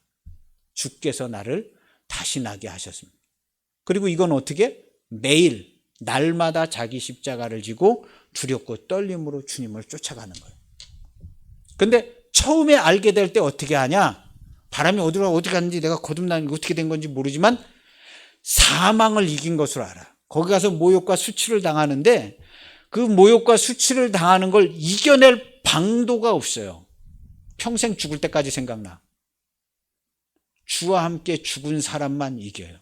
주께서 나를 다시 나게 하셨습니다. 그리고 이건 어떻게? 매일 날마다 자기 십자가를 지고 두렵고 떨림으로 주님을 쫓아가는 거예요. 근데 처음에 알게 될 때 어떻게 하냐? 바람이 어디 갔는지 내가 거듭난 게 어떻게 된 건지 모르지만 사망을 이긴 것으로 알아. 거기 가서 모욕과 수치를 당하는데 그 모욕과 수치를 당하는 걸 이겨낼 방도가 없어요. 평생 죽을 때까지 생각나. 주와 함께 죽은 사람만 이겨요.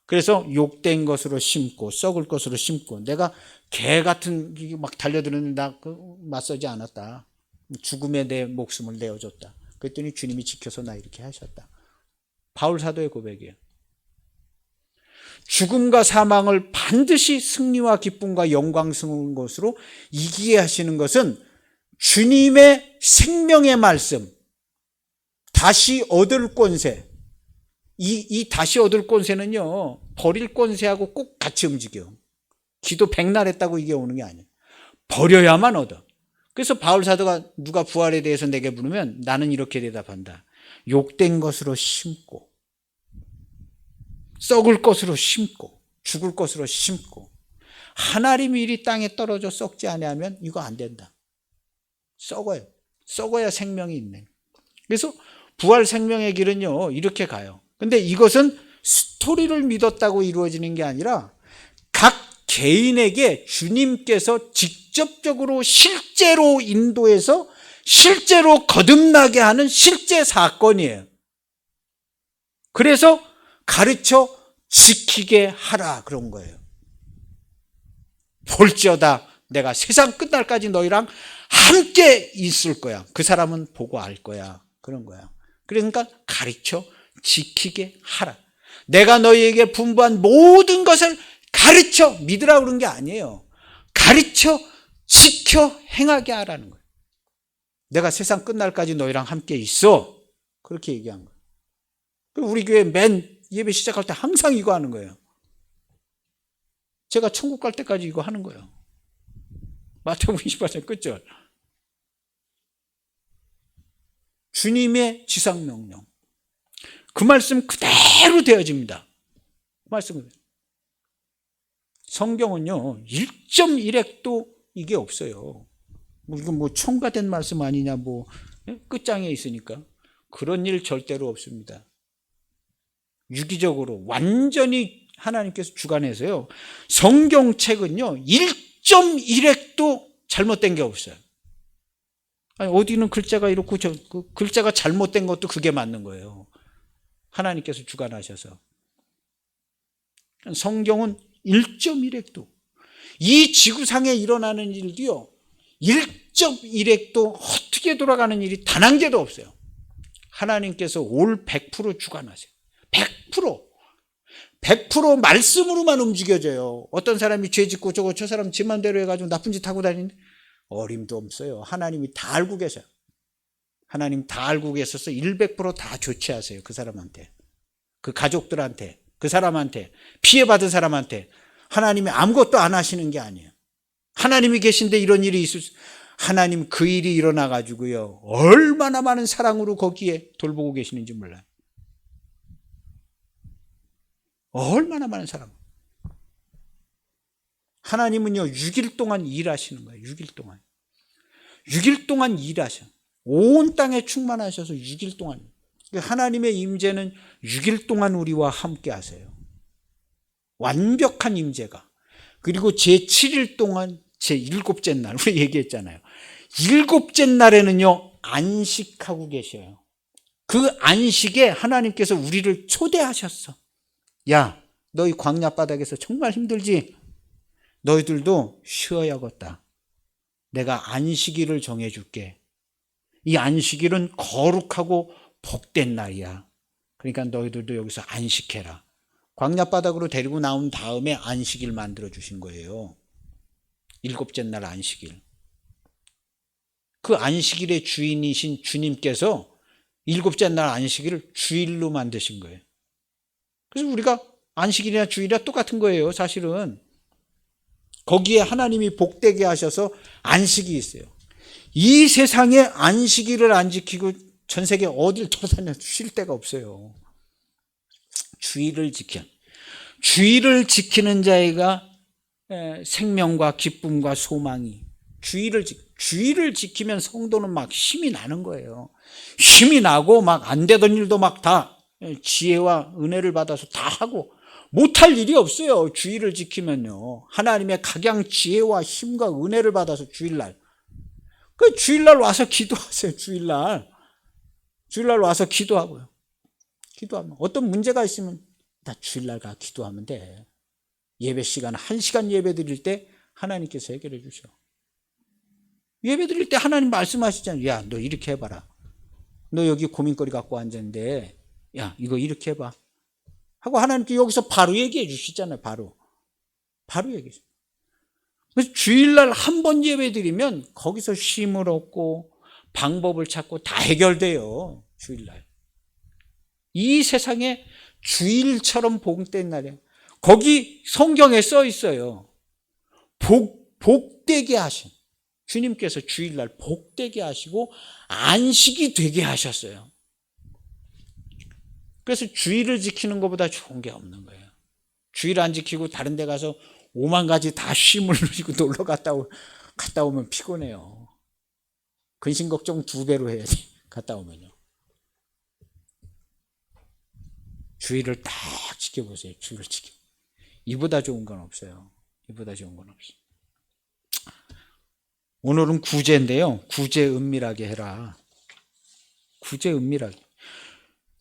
그래서 욕된 것으로 심고 썩을 것으로 심고, 내가 개 같은 막 달려드는데 나 맞서지 않았다. 죽음에 내 목숨을 내어줬다. 그랬더니 주님이 지켜서 나 이렇게 하셨다. 바울 사도의 고백이에요. 죽음과 사망을 반드시 승리와 기쁨과 영광스러운 것으로 이기게 하시는 것은 주님의 생명의 말씀, 다시 얻을 권세, 이 다시 얻을 권세는요, 버릴 권세하고 꼭 같이 움직여. 기도 백날 했다고 이게 오는 게 아니에요. 버려야만 얻어. 그래서 바울 사도가 누가 부활에 대해서 내게 물으면 나는 이렇게 대답한다. 욕된 것으로 심고, 썩을 것으로 심고, 죽을 것으로 심고, 하나님이 이리 땅에 떨어져 썩지 아니하면 이거 안 된다. 썩어요. 썩어야 생명이 있네. 그래서 부활 생명의 길은요, 이렇게 가요. 근데 이것은 스토리를 믿었다고 이루어지는 게 아니라 각 개인에게 주님께서 직접적으로 실제로 인도해서 실제로 거듭나게 하는 실제 사건이에요. 그래서 가르쳐 지키게 하라 그런 거예요. 볼지어다 내가 세상 끝날까지 너희랑 함께 있을 거야. 그 사람은 보고 알 거야. 그런 거야. 그러니까 가르쳐 지키게 하라. 내가 너희에게 분부한 모든 것을 가르쳐 믿으라 그런 게 아니에요. 가르쳐 지켜 행하게 하라는 거예요. 내가 세상 끝날까지 너희랑 함께 있어. 그렇게 얘기한 거예요. 우리 교회 맨 예배 시작할 때 항상 이거 하는 거예요. 제가 천국 갈 때까지 이거 하는 거예요. 마태복음 28장 끝절. 주님의 지상명령. 그 말씀 그대로 되어집니다. 그 말씀은. 성경은요, 1.1핵도 이게 없어요. 이건 첨가된 말씀 아니냐, 끝장에 있으니까. 그런 일 절대로 없습니다. 유기적으로, 완전히 하나님께서 주관해서요, 성경책은요, 1.1핵도 잘못된 게 없어요. 아니, 어디는 글자가 이렇고, 글자가 잘못된 것도 그게 맞는 거예요. 하나님께서 주관하셔서. 성경은 1.1핵도, 이 지구상에 일어나는 일도요, 1.1핵도 어떻게 돌아가는 일이 단 한 개도 없어요. 하나님께서 올 100% 주관하세요. 100% 말씀으로만 움직여져요. 어떤 사람이 죄 짓고 저 사람 지 맘대로 해가지고 나쁜 짓 하고 다니는데 어림도 없어요. 하나님이 다 알고 계셔요. 하나님 다 알고 계셔서 100% 조치하세요. 그 사람한테, 그 가족들한테, 그 사람한테, 피해받은 사람한테. 하나님이 아무것도 안 하시는 게 아니에요. 하나님이 계신데 이런 일이 있을 수, 하나님 그 일이 일어나가지고요, 얼마나 많은 사랑으로 거기에 돌보고 계시는지 몰라요. 얼마나 많은 사랑. 하나님은요, 6일 동안 일하시는 거예요. 6일 동안. 6일 동안 일하셔. 온 땅에 충만하셔서 6일 동안. 하나님의 임재는 6일 동안 우리와 함께 하세요. 완벽한 임재가. 그리고 제7일 동안 제7째 날, 우리 얘기했잖아요. 7째 날에는요, 안식하고 계셔요. 그 안식에 하나님께서 우리를 초대하셨어. 야, 너희 광야 바닥에서 정말 힘들지? 너희들도 쉬어야겠다. 내가 안식일을 정해줄게. 이 안식일은 거룩하고 복된 날이야. 그러니까 너희들도 여기서 안식해라. 광야 바닥으로 데리고 나온 다음에 안식일 만들어 주신 거예요. 7째 날 안식일. 그 안식일의 주인이신 주님께서 7째 날 안식일을 주일로 만드신 거예요. 그래서 우리가 안식일이나 주일이나 똑같은 거예요. 사실은 거기에 하나님이 복되게 하셔서 안식이 있어요. 이 세상에 안식일을 안 지키고 전 세계 어딜 돌아다녀도 쉴 데가 없어요. 주일을 지키는 자가 생명과 기쁨과 소망이. 주일을 지키면 성도는 막 힘이 나는 거예요. 힘이 나고 막 안 되던 일도 막 다 지혜와 은혜를 받아서 다 하고, 못할 일이 없어요. 주일을 지키면요, 하나님의 각양 지혜와 힘과 은혜를 받아서 주일날, 그 주일날 와서 기도하세요. 주일날 와서 기도하고요. 기도하면. 어떤 문제가 있으면 나 주일날 가 기도하면 돼. 예배 시간 1시간 예배 드릴 때 하나님께서 해결해 주셔. 예배 드릴 때 하나님 말씀하시잖아요. 야, 너 이렇게 해봐라. 너 여기 고민거리 갖고 앉았는데 야, 이거 이렇게 해봐 하고 하나님께 여기서 바로 얘기해 주시잖아요. 바로 얘기해 주세요. 그래서 주일날 한 번 예배 드리면 거기서 쉼을 얻고 방법을 찾고 다 해결돼요. 주일날. 이 세상에 주일처럼 복된 날이에요. 거기 성경에 써 있어요. 복되게 하신 주님께서 주일날 복되게 하시고 안식이 되게 하셨어요. 그래서 주일을 지키는 것보다 좋은 게 없는 거예요. 주일 안 지키고 다른 데 가서 5만 가지 다 쉼을 누리고 놀러 갔다 오면 피곤해요. 근심 걱정 2배로 해야지. 갔다 오면요. 주일을 딱 지켜보세요. 주일을 지켜. 이보다 좋은 건 없어요. 이보다 좋은 건 없어요. 오늘은 구제인데요. 구제 은밀하게 해라. 구제 은밀하게.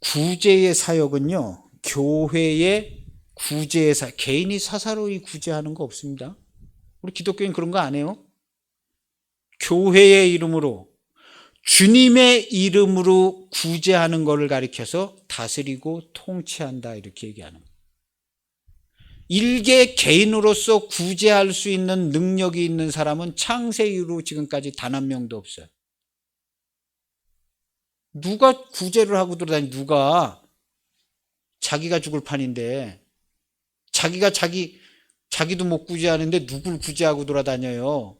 구제의 사역은요, 교회의 구제의 개인이 사사로이 구제하는 거 없습니다. 우리 기독교인 그런 거 안 해요. 교회의 이름으로, 주님의 이름으로 구제하는 것을 가리켜서 다스리고 통치한다, 이렇게 얘기하는 거예요. 일개 개인으로서 구제할 수 있는 능력이 있는 사람은 창세 이후로 지금까지 단 한 명도 없어요. 누가 구제를 하고 돌아다니? 누가? 자기가 죽을 판인데 자기가 자기도 못 구제하는데 누굴 구제하고 돌아다녀요.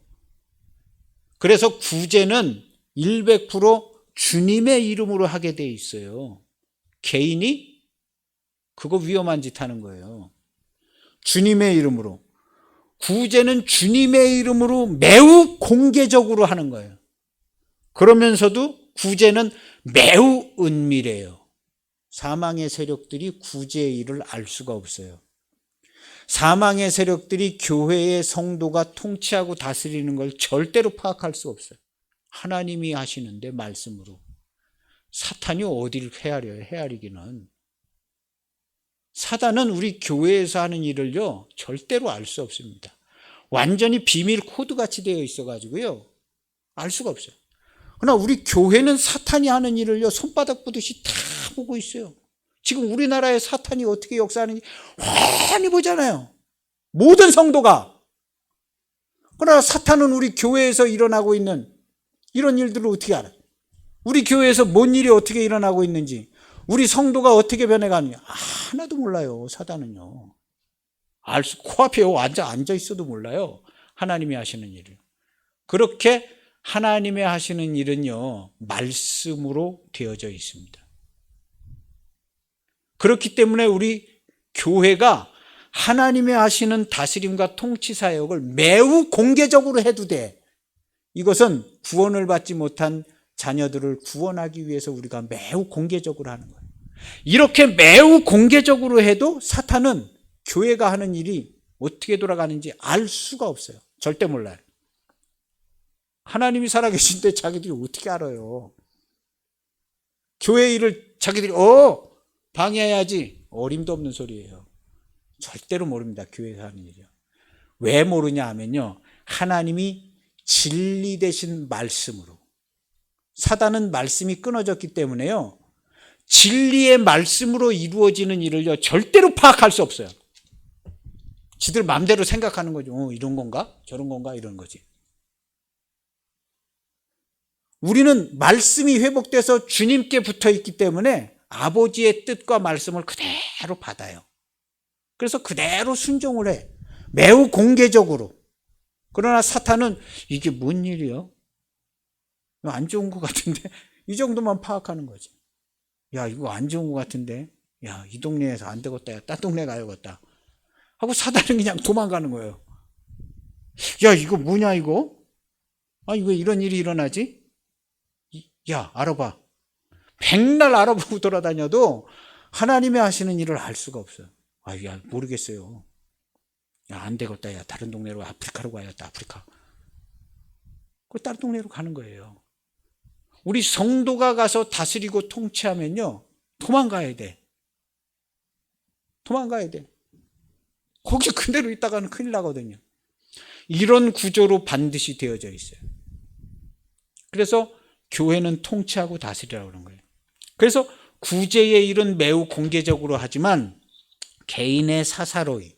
그래서 구제는 100% 주님의 이름으로 하게 돼 있어요. 개인이 그거 위험한 짓 하는 거예요. 주님의 이름으로. 구제는 주님의 이름으로 매우 공개적으로 하는 거예요. 그러면서도 구제는 매우 은밀해요. 사망의 세력들이 구제의 일을 알 수가 없어요. 사망의 세력들이 교회의 성도가 통치하고 다스리는 걸 절대로 파악할 수 없어요. 하나님이 하시는데 말씀으로. 사탄이 어디를 헤아려요? 헤아리기는. 사단은 우리 교회에서 하는 일을요, 절대로 알 수 없습니다. 완전히 비밀 코드같이 되어 있어가지고요, 알 수가 없어요. 그러나 우리 교회는 사탄이 하는 일을요, 손바닥 보듯이 다 보고 있어요. 지금 우리나라에 사탄이 어떻게 역사하는지 훤히 보잖아요. 모든 성도가. 그러나 사탄은 우리 교회에서 일어나고 있는 이런 일들을 어떻게 알아요? 우리 교회에서 뭔 일이 어떻게 일어나고 있는지, 우리 성도가 어떻게 변해가느냐, 하나도 몰라요. 사단은요. 코앞에 앉아 있어도 몰라요. 하나님이 하시는 일을. 그렇게 하나님의 하시는 일은요, 말씀으로 되어져 있습니다. 그렇기 때문에 우리 교회가 하나님의 하시는 다스림과 통치 사역을 매우 공개적으로 해도 돼. 이것은 구원을 받지 못한 자녀들을 구원하기 위해서 우리가 매우 공개적으로 하는 거예요. 이렇게 매우 공개적으로 해도 사탄은 교회가 하는 일이 어떻게 돌아가는지 알 수가 없어요. 절대 몰라요. 하나님이 살아계신데 자기들이 어떻게 알아요? 교회 일을 자기들이 방해해야지. 어림도 없는 소리예요. 절대로 모릅니다. 교회에서 하는 일이요. 왜 모르냐 하면요, 하나님이 진리 되신 말씀으로. 사단은 말씀이 끊어졌기 때문에요, 진리의 말씀으로 이루어지는 일을요, 절대로 파악할 수 없어요. 지들 마음대로 생각하는 거죠. 이런 건가? 저런 건가? 이런 거지. 우리는 말씀이 회복돼서 주님께 붙어 있기 때문에 아버지의 뜻과 말씀을 그대로 받아요. 그래서 그대로 순종을 해. 매우 공개적으로. 그러나 사탄은 이게 뭔 일이요? 안 좋은 것 같은데? 이 정도만 파악하는 거지. 야, 이거 안 좋은 것 같은데? 야, 이 동네에서 안 되겠다. 야, 딴 동네 가야겠다. 하고 사단은 그냥 도망가는 거예요. 야, 이거 뭐냐, 이거? 아니, 왜 이런 일이 일어나지? 야, 알아봐. 백날 알아보고 돌아다녀도 하나님이 하시는 일을 알 수가 없어요. 야, 모르겠어요. 야, 안 되겠다. 야, 다른 동네로 아프리카로 가야겠다. 아프리카. 그 다른 동네로 가는 거예요. 우리 성도가 가서 다스리고 통치하면요, 도망가야 돼. 도망가야 돼. 거기 그대로 있다가는 큰일 나거든요. 이런 구조로 반드시 되어져 있어요. 그래서 교회는 통치하고 다스리라고 그런 거예요. 그래서 구제의 일은 매우 공개적으로 하지만 개인의 사사로이,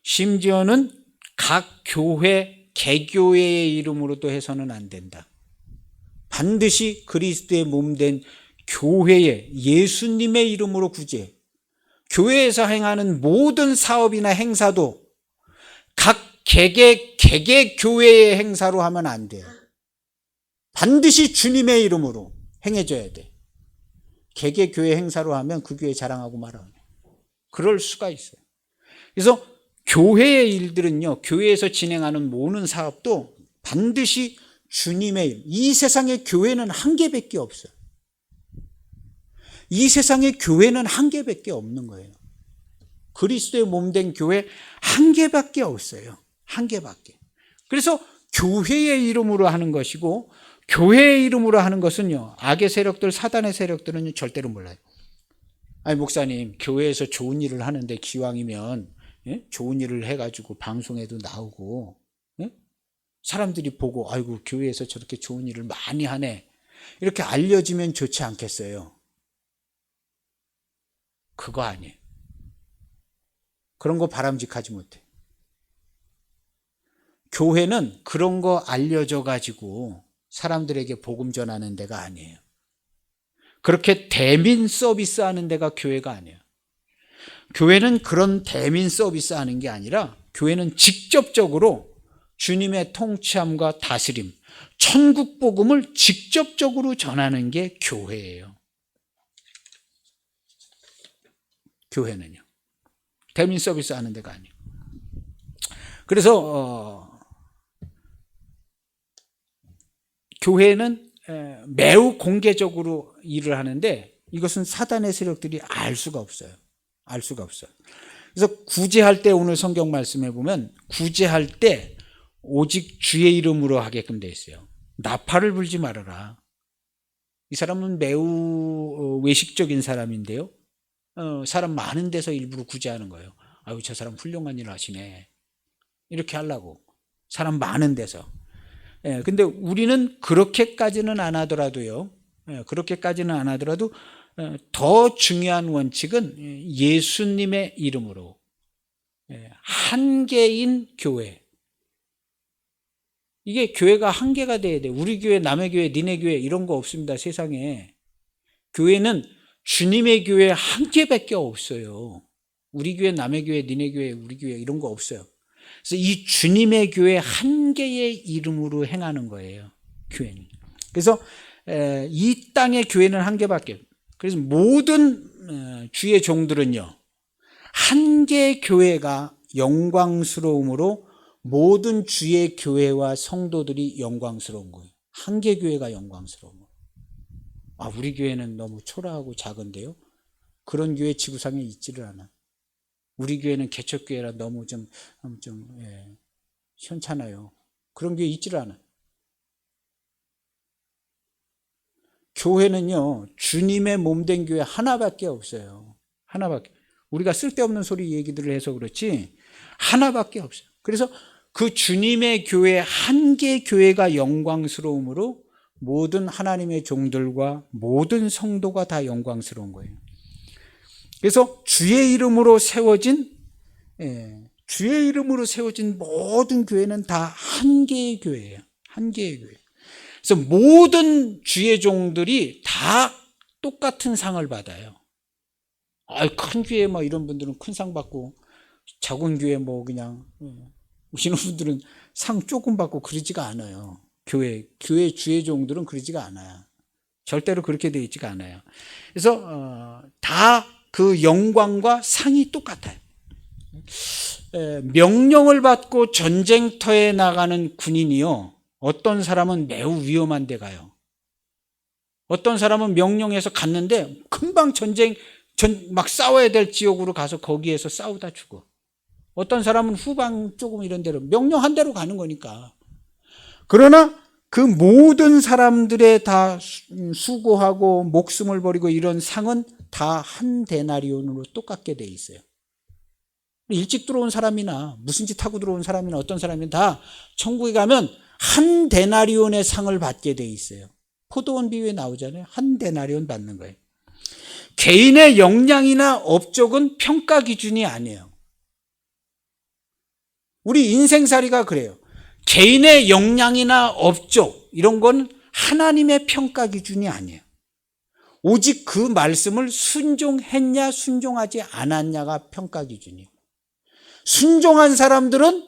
심지어는 각 교회, 개교회의 이름으로도 해서는 안 된다. 반드시 그리스도의 몸된 교회의 예수님의 이름으로 구제해. 교회에서 행하는 모든 사업이나 행사도 각 개개 교회의 행사로 하면 안 돼요. 반드시 주님의 이름으로 행해져야 돼. 개개 교회 행사로 하면 그 교회 자랑하고 말아요. 그럴 수가 있어요. 그래서 교회의 일들은요, 교회에서 진행하는 모든 사업도 반드시 주님의 일. 이 세상의 교회는 한 개밖에 없어요. 이 세상의 교회는 한 개밖에 없는 거예요. 그리스도의 몸된 교회 한 개밖에 없어요. 한 개밖에. 그래서 교회의 이름으로 하는 것이고, 교회의 이름으로 하는 것은요, 악의 세력들, 사단의 세력들은 절대로 몰라요. 아니, 목사님, 교회에서 좋은 일을 하는데 기왕이면 좋은 일을 해가지고 방송에도 나오고 사람들이 보고 아이고 교회에서 저렇게 좋은 일을 많이 하네, 이렇게 알려지면 좋지 않겠어요? 그거 아니에요. 그런 거 바람직하지 못해. 교회는 그런 거 알려져 가지고 사람들에게 복음 전하는 데가 아니에요. 그렇게 대민 서비스 하는 데가 교회가 아니에요. 교회는 그런 대민 서비스 하는 게 아니라 교회는 직접적으로 주님의 통치함과 다스림, 천국 복음을 직접적으로 전하는 게 교회예요. 교회는요. 대민 서비스 하는 데가 아니에요. 그래서 교회는 매우 공개적으로 일을 하는데 이것은 사단의 세력들이 알 수가 없어요. 알 수가 없어요. 그래서 구제할 때, 오늘 성경 말씀해 보면 구제할 때 오직 주의 이름으로 하게끔 돼 있어요. 나팔을 불지 말아라. 이 사람은 매우 외식적인 사람인데요. 사람 많은 데서 일부러 구제하는 거예요. 아유, 저 사람 훌륭한 일 하시네, 이렇게 하려고. 사람 많은 데서. 근데 우리는 그렇게까지는 안 하더라도요. 그렇게까지는 안 하더라도 더 중요한 원칙은 예수님의 이름으로 한 개인 교회. 이게 교회가 한 개가 돼야 돼. 우리 교회, 남의 교회, 니네 교회 이런 거 없습니다. 세상에. 교회는 주님의 교회 한 개밖에 없어요. 우리 교회, 남의 교회, 니네 교회, 우리 교회 이런 거 없어요. 그래서 이 주님의 교회 한 개의 이름으로 행하는 거예요. 교회는. 그래서 이 땅의 교회는 한 개밖에. 그래서 모든 주의 종들은요, 한 개의 교회가 영광스러움으로 모든 주의 교회와 성도들이 영광스러운 거예요. 한 개 교회가 영광스러운 거예요. 아, 우리 교회는 너무 초라하고 작은데요. 그런 교회 지구상에 있지를 않아. 우리 교회는 개척교회라 너무 좀 현찮아요. 그런 교회 있지를 않아. 교회는요, 주님의 몸된 교회 하나밖에 없어요. 하나밖에. 우리가 쓸데없는 소리 얘기들을 해서 그렇지 하나밖에 없어요. 그래서 그 주님의 교회 한 개 교회가 영광스러움으로 모든 하나님의 종들과 모든 성도가 다 영광스러운 거예요. 그래서 주의 이름으로 세워진 모든 교회는 다 한 개의 교회예요. 한 개의 교회. 그래서 모든 주의 종들이 다 똑같은 상을 받아요. 큰 교회 뭐 이런 분들은 큰 상 받고, 작은 교회 뭐 그냥 오시는 분들은 상 조금 받고 그러지가 않아요. 교회 주의 종들은 그러지가 않아요. 절대로 그렇게 되어 있지가 않아요. 그래서 다 그 영광과 상이 똑같아요. 명령을 받고 전쟁터에 나가는 군인이요, 어떤 사람은 매우 위험한 데 가요. 어떤 사람은 명령해서 갔는데 금방 막 싸워야 될 지역으로 가서 거기에서 싸우다 죽어. 어떤 사람은 후방 조금 이런 데로, 명령한 대로 가는 거니까. 그러나 그 모든 사람들의 다 수고하고 목숨을 버리고 이런 상은 다 한 데나리온으로 똑같게 돼 있어요. 일찍 들어온 사람이나 무슨 짓 하고 들어온 사람이나 어떤 사람이나 다 천국에 가면 한 데나리온의 상을 받게 돼 있어요. 포도원 비유에 나오잖아요. 한 데나리온 받는 거예요. 개인의 역량이나 업적은 평가 기준이 아니에요. 우리 인생살이가 그래요. 개인의 역량이나 업적 이런 건 하나님의 평가 기준이 아니에요. 오직 그 말씀을 순종했냐 순종하지 않았냐가 평가 기준이에요. 순종한 사람들은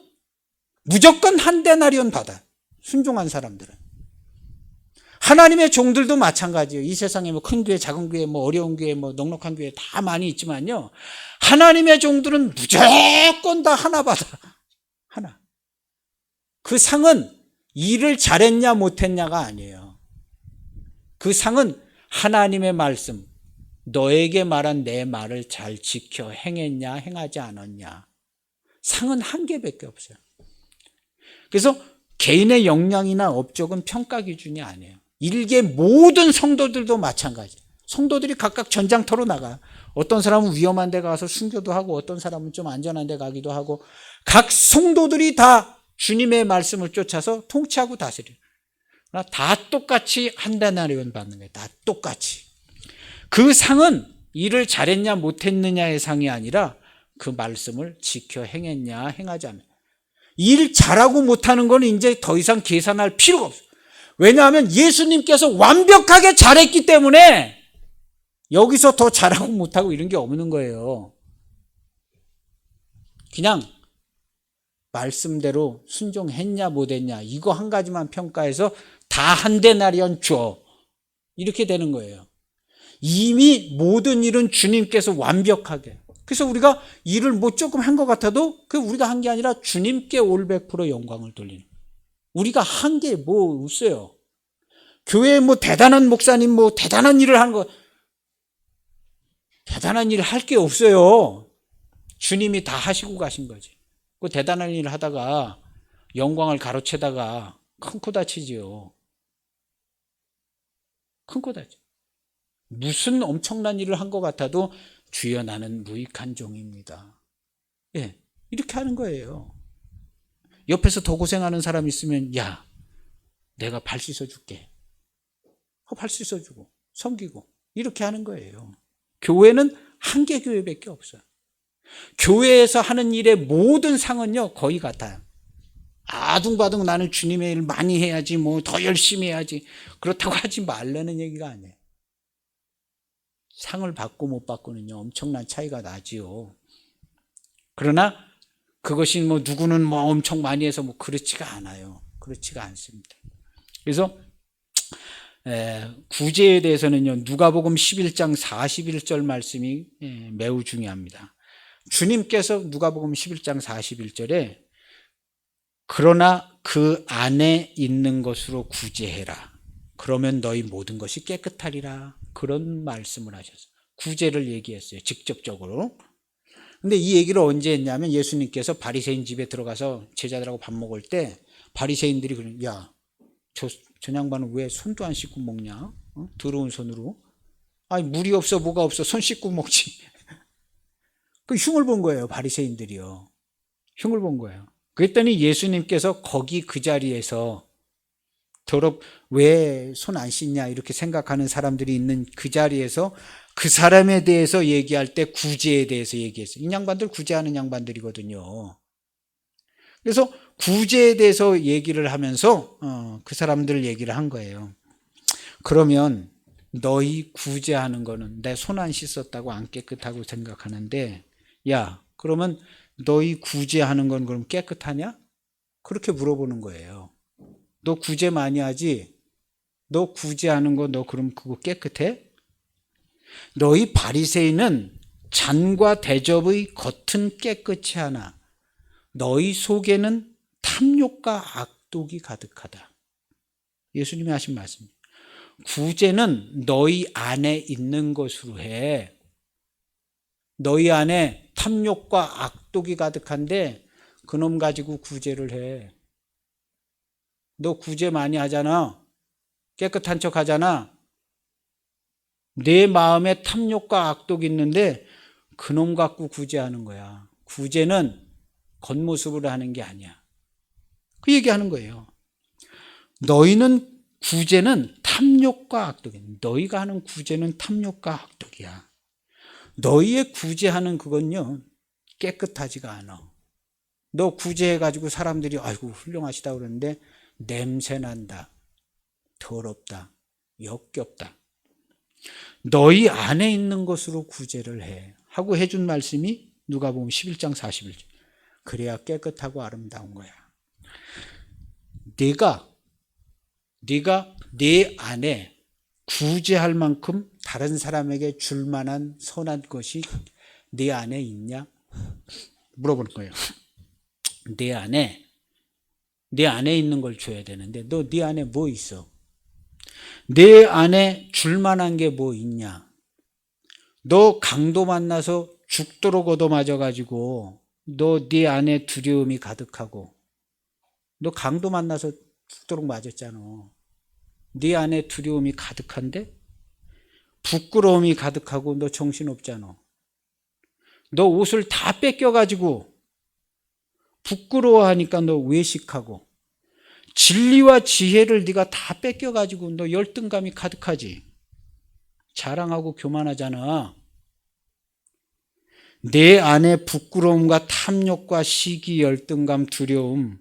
무조건 한 데나리온 받아요. 순종한 사람들은. 하나님의 종들도 마찬가지예요. 이 세상에 뭐 큰 교회, 작은 교회, 뭐 어려운 교회, 뭐 넉넉한 교회 다 많이 있지만요. 하나님의 종들은 무조건 다 하나 받아. 하나. 그 상은 일을 잘했냐 못했냐가 아니에요. 그 상은 하나님의 말씀, 너에게 말한 내 말을 잘 지켜 행했냐 행하지 않았냐. 상은 한 개밖에 없어요. 그래서 개인의 역량이나 업적은 평가 기준이 아니에요. 일개 모든 성도들도 마찬가지예요. 성도들이 각각 전장터로 나가요. 어떤 사람은 위험한 데 가서 순교도 하고 어떤 사람은 좀 안전한 데 가기도 하고 각 성도들이 다 주님의 말씀을 쫓아서 통치하고 다스려요. 다 똑같이 한 데나리온 받는 거예요. 다 똑같이. 그 상은 일을 잘했냐 못했느냐의 상이 아니라 그 말씀을 지켜 행했냐 행하지 않느냐. 일 잘하고 못하는 건 이제 더 이상 계산할 필요가 없어요. 왜냐하면 예수님께서 완벽하게 잘했기 때문에 여기서 더 잘하고 못하고 이런 게 없는 거예요. 그냥 말씀대로 순종했냐 못했냐 이거 한 가지만 평가해서 다 한 데나리온 줘. 이렇게 되는 거예요. 이미 모든 일은 주님께서 완벽하게. 그래서 우리가 일을 뭐 조금 한 것 같아도 그 우리가 한 게 아니라 주님께 올 100% 영광을 돌리는. 우리가 한 게 뭐 없어요. 교회에 뭐 대단한 목사님 뭐 대단한 일을 하는 거 대단한 일을 할 게 없어요. 주님이 다 하시고 가신 거지. 그 대단한 일을 하다가 영광을 가로채다가 큰 코 다치지요. 큰 코 다치. 무슨 엄청난 일을 한 것 같아도 주여 나는 무익한 종입니다. 예, 이렇게 하는 거예요. 옆에서 더 고생하는 사람 있으면 야, 내가 발 씻어줄게. 발 씻어주고 섬기고 이렇게 하는 거예요. 교회는 한 개 교회밖에 없어요. 교회에서 하는 일의 모든 상은요 거의 같아요. 아둥바둥 나는 주님의 일을 많이 해야지 뭐 더 열심히 해야지 그렇다고 하지 말라는 얘기가 아니에요. 상을 받고 못 받고는요 엄청난 차이가 나지요. 그러나 그것이 뭐 누구는 뭐 엄청 많이 해서 뭐 그렇지가 않아요. 그렇지가 않습니다. 그래서 구제에 대해서는요 누가복음 11장 41절 말씀이 매우 중요합니다. 주님께서 누가복음 11장 41절에 그러나 그 안에 있는 것으로 구제해라. 그러면 너희 모든 것이 깨끗하리라. 그런 말씀을 하셨어요. 구제를 얘기했어요. 직접적으로. 근데 이 얘기를 언제 했냐면 예수님께서 바리새인 집에 들어가서 제자들하고 밥 먹을 때 바리새인들이 그러는 야, 저 양반은 왜 손도 안 씻고 먹냐? 더러운 손으로. 아니 물이 없어 뭐가 없어 손 씻고 먹지. 그 흉을 본 거예요. 바리새인들이요. 흉을 본 거예요. 그랬더니 예수님께서 거기 그 자리에서 왜 손 안 씻냐 이렇게 생각하는 사람들이 있는 그 자리에서 그 사람에 대해서 얘기할 때 구제에 대해서 얘기했어요. 이 양반들 구제하는 양반들이거든요. 그래서 구제에 대해서 얘기를 하면서 그 사람들 얘기를 한 거예요. 그러면 너희 구제하는 거는 내 손 안 씻었다고 안 깨끗하고 생각하는데 야 그러면 너희 구제하는 건 그럼 깨끗하냐? 그렇게 물어보는 거예요. 너 구제 많이 하지? 너 구제하는 거 너 그럼 그거 깨끗해? 너희 바리새인은 잔과 대접의 겉은 깨끗이 하나 너희 속에는 탐욕과 악독이 가득하다. 예수님이 하신 말씀입니다. 구제는 너희 안에 있는 것으로 해. 너희 안에 탐욕과 악독이 가득한데 그놈 가지고 구제를 해. 너 구제 많이 하잖아. 깨끗한 척 하잖아. 내 마음에 탐욕과 악독이 있는데 그놈 갖고 구제하는 거야. 구제는 겉모습으로 하는 게 아니야. 그 얘기하는 거예요. 너희는 구제는 탐욕과 악독이야. 너희가 하는 구제는 탐욕과 악독이야. 너희의 구제하는 그건요 깨끗하지가 않아. 너 구제해가지고 사람들이 아이고 훌륭하시다 그러는데 냄새난다, 더럽다, 역겹다. 너희 안에 있는 것으로 구제를 해 하고 해준 말씀이 누가복음 11장 41절. 그래야 깨끗하고 아름다운 거야. 네가 네 안에 구제할 만큼 다른 사람에게 줄 만한 선한 것이 네 안에 있냐? 물어보는 거예요. 내 안에 있는 걸 줘야 되는데 너 네 안에 뭐 있어? 내 안에 줄 만한 게 뭐 있냐? 너 강도 만나서 죽도록 얻어맞아 가지고 너 네 안에 두려움이 가득하고 너 강도 만나서 죽도록 맞았잖아. 네 안에 두려움이 가득한데 부끄러움이 가득하고 너 정신없잖아. 너 옷을 다 뺏겨가지고 부끄러워하니까 너 외식하고 진리와 지혜를 네가 다 뺏겨가지고 너 열등감이 가득하지. 자랑하고 교만하잖아. 내 안에 부끄러움과 탐욕과 시기, 열등감, 두려움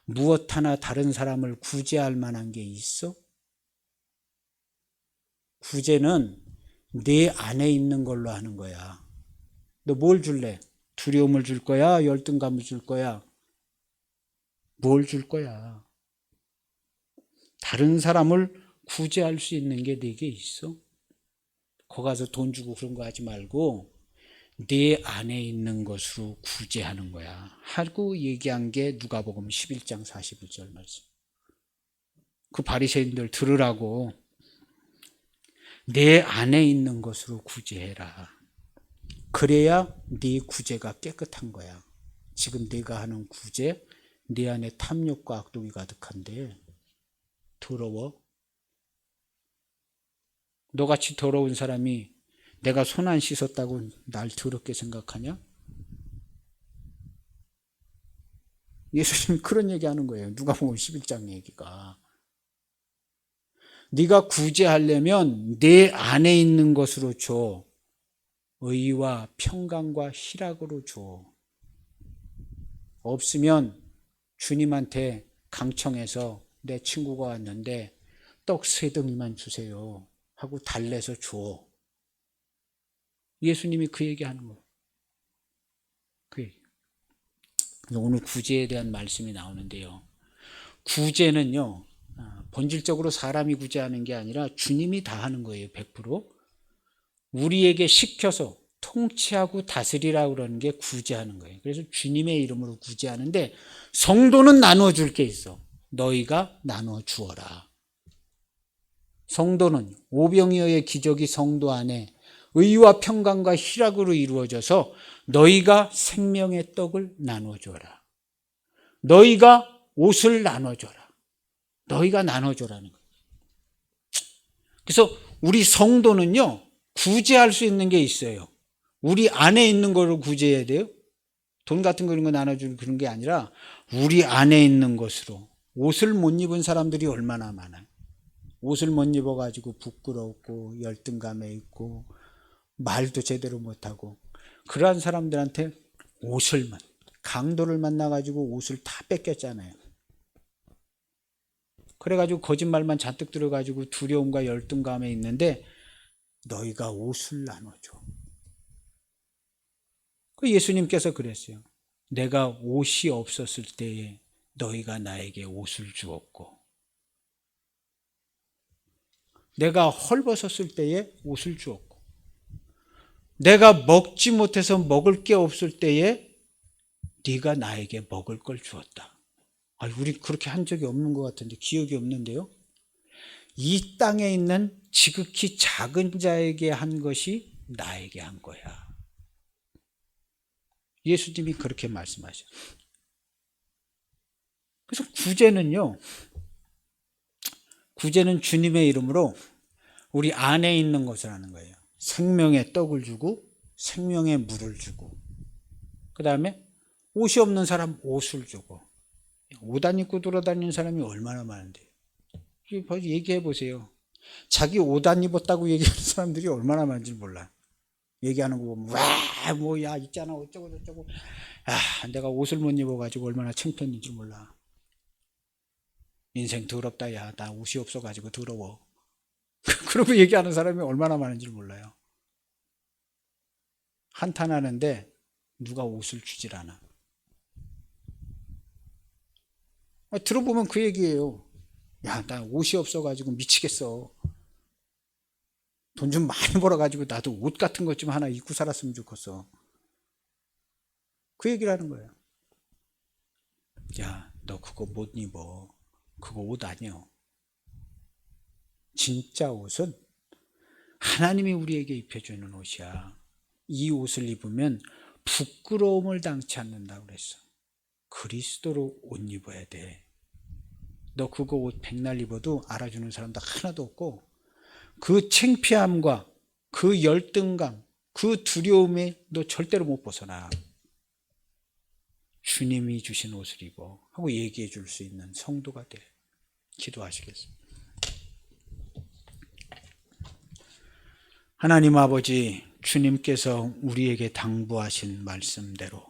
무엇 하나 다른 사람을 구제할 만한 게 있어? 구제는 내 안에 있는 걸로 하는 거야. 너 뭘 줄래? 두려움을 줄 거야? 열등감을 줄 거야? 뭘 줄 거야? 다른 사람을 구제할 수 있는 게 내게 있어? 거 가서 돈 주고 그런 거 하지 말고 내 안에 있는 것으로 구제하는 거야 하고 얘기한 게 누가복음 11장 41절 말씀. 그 바리새인들 들으라고. 내 안에 있는 것으로 구제해라. 그래야 네 구제가 깨끗한 거야. 지금 내가 하는 구제, 내 안에 탐욕과 악독이 가득한데 더러워? 너같이 더러운 사람이 내가 손 안 씻었다고 날 더럽게 생각하냐? 예수님 그런 얘기하는 거예요. 누가복음 11장 얘기가. 네가 구제하려면 내 안에 있는 것으로 줘. 의와 평강과 희락으로 줘. 없으면 주님한테 강청해서 내 친구가 왔는데 떡 3덩이만 주세요 하고 달래서 줘. 예수님이 그 얘기하는 거예요. 그 얘기. 오늘 구제에 대한 말씀이 나오는데요. 구제는요, 본질적으로 사람이 구제하는 게 아니라 주님이 다 하는 거예요. 100%. 우리에게 시켜서 통치하고 다스리라고 그러는 게 구제하는 거예요. 그래서 주님의 이름으로 구제하는데 성도는 나눠줄 게 있어. 너희가 나눠 주어라. 성도는 오병이어의 기적이 성도 안에 의와 평강과 희락으로 이루어져서 너희가 생명의 떡을 나눠줘라. 너희가 옷을 나눠줘라. 너희가 나눠줘라는 거예요. 그래서 우리 성도는요, 구제할 수 있는 게 있어요. 우리 안에 있는 거를 구제해야 돼요. 돈 같은 거 이런 거 나눠주는 그런 게 아니라 우리 안에 있는 것으로. 옷을 못 입은 사람들이 얼마나 많아요. 옷을 못 입어가지고 부끄럽고 열등감에 있고 말도 제대로 못하고 그러한 사람들한테 옷을만 강도를 만나가지고 옷을 다 뺏겼잖아요. 그래가지고 거짓말만 잔뜩 들어가지고 두려움과 열등감에 있는데 너희가 옷을 나눠줘. 예수님께서 그랬어요. 내가 옷이 없었을 때에 너희가 나에게 옷을 주었고 내가 헐벗었을 때에 옷을 주었고 내가 먹지 못해서 먹을 게 없을 때에 네가 나에게 먹을 걸 주었다. 우리 그렇게 한 적이 없는 것 같은데 기억이 없는데요. 이 땅에 있는 지극히 작은 자에게 한 것이 나에게 한 거야. 예수님이 그렇게 말씀하셔요. 그래서 구제는 주님의 이름으로 우리 안에 있는 것을 하는 거예요. 생명의 떡을 주고 생명의 물을 주고 그 다음에 옷이 없는 사람 옷을 주고, 옷 안 입고 돌아다니는 사람이 얼마나 많은데. 얘기해 보세요. 자기 옷 안 입었다고 얘기하는 사람들이 얼마나 많은지 몰라. 얘기하는 거 보면 와 뭐야 있잖아 어쩌고 저쩌고. 내가 옷을 못 입어가지고 얼마나 창피했는지 몰라. 인생 더럽다. 야 나 옷이 없어가지고 더러워. 그러고 얘기하는 사람이 얼마나 많은지 몰라요. 한탄하는데 누가 옷을 주질 않아. 들어보면 그 얘기예요. 야 나 옷이 없어가지고 미치겠어. 돈 좀 많이 벌어가지고 나도 옷 같은 것 좀 하나 입고 살았으면 좋겠어. 그 얘기를 하는 거예요. 야 너 그거 못 입어. 그거 옷 아니야. 진짜 옷은 하나님이 우리에게 입혀주는 옷이야. 이 옷을 입으면 부끄러움을 당치 않는다고 그랬어. 그리스도로 옷 입어야 돼. 너 그거 옷 백날 입어도 알아주는 사람도 하나도 없고, 그 창피함과 그 열등감, 그 두려움에 너 절대로 못 벗어나. 주님이 주신 옷을 입어 하고 얘기해 줄 수 있는 성도가 돼. 기도하시겠습니다. 하나님 아버지, 주님께서 우리에게 당부하신 말씀대로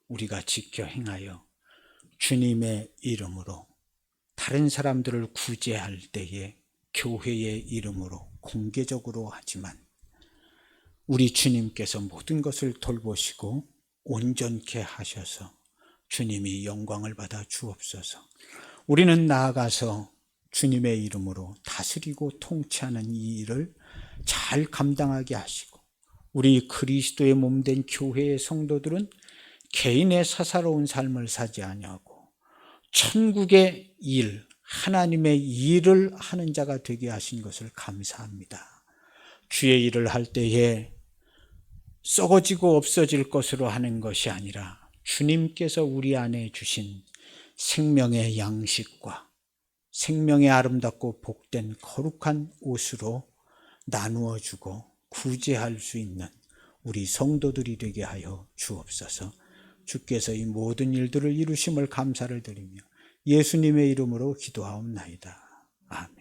우리가 지켜 행하여 주님의 이름으로 다른 사람들을 구제할 때에 교회의 이름으로 공개적으로 하지만 우리 주님께서 모든 것을 돌보시고 온전케 하셔서 주님이 영광을 받아 주옵소서. 우리는 나아가서 주님의 이름으로 다스리고 통치하는 이 일을 잘 감당하게 하시고, 우리 그리스도의 몸된 교회의 성도들은 개인의 사사로운 삶을 사지 아니하고 천국의 일, 하나님의 일을 하는 자가 되게 하신 것을 감사합니다. 주의 일을 할 때에 썩어지고 없어질 것으로 하는 것이 아니라 주님께서 우리 안에 주신 생명의 양식과 생명의 아름답고 복된 거룩한 옷으로 나누어 주고 구제할 수 있는 우리 성도들이 되게 하여 주옵소서. 주께서 이 모든 일들을 이루심을 감사를 드리며 예수님의 이름으로 기도하옵나이다. 아멘.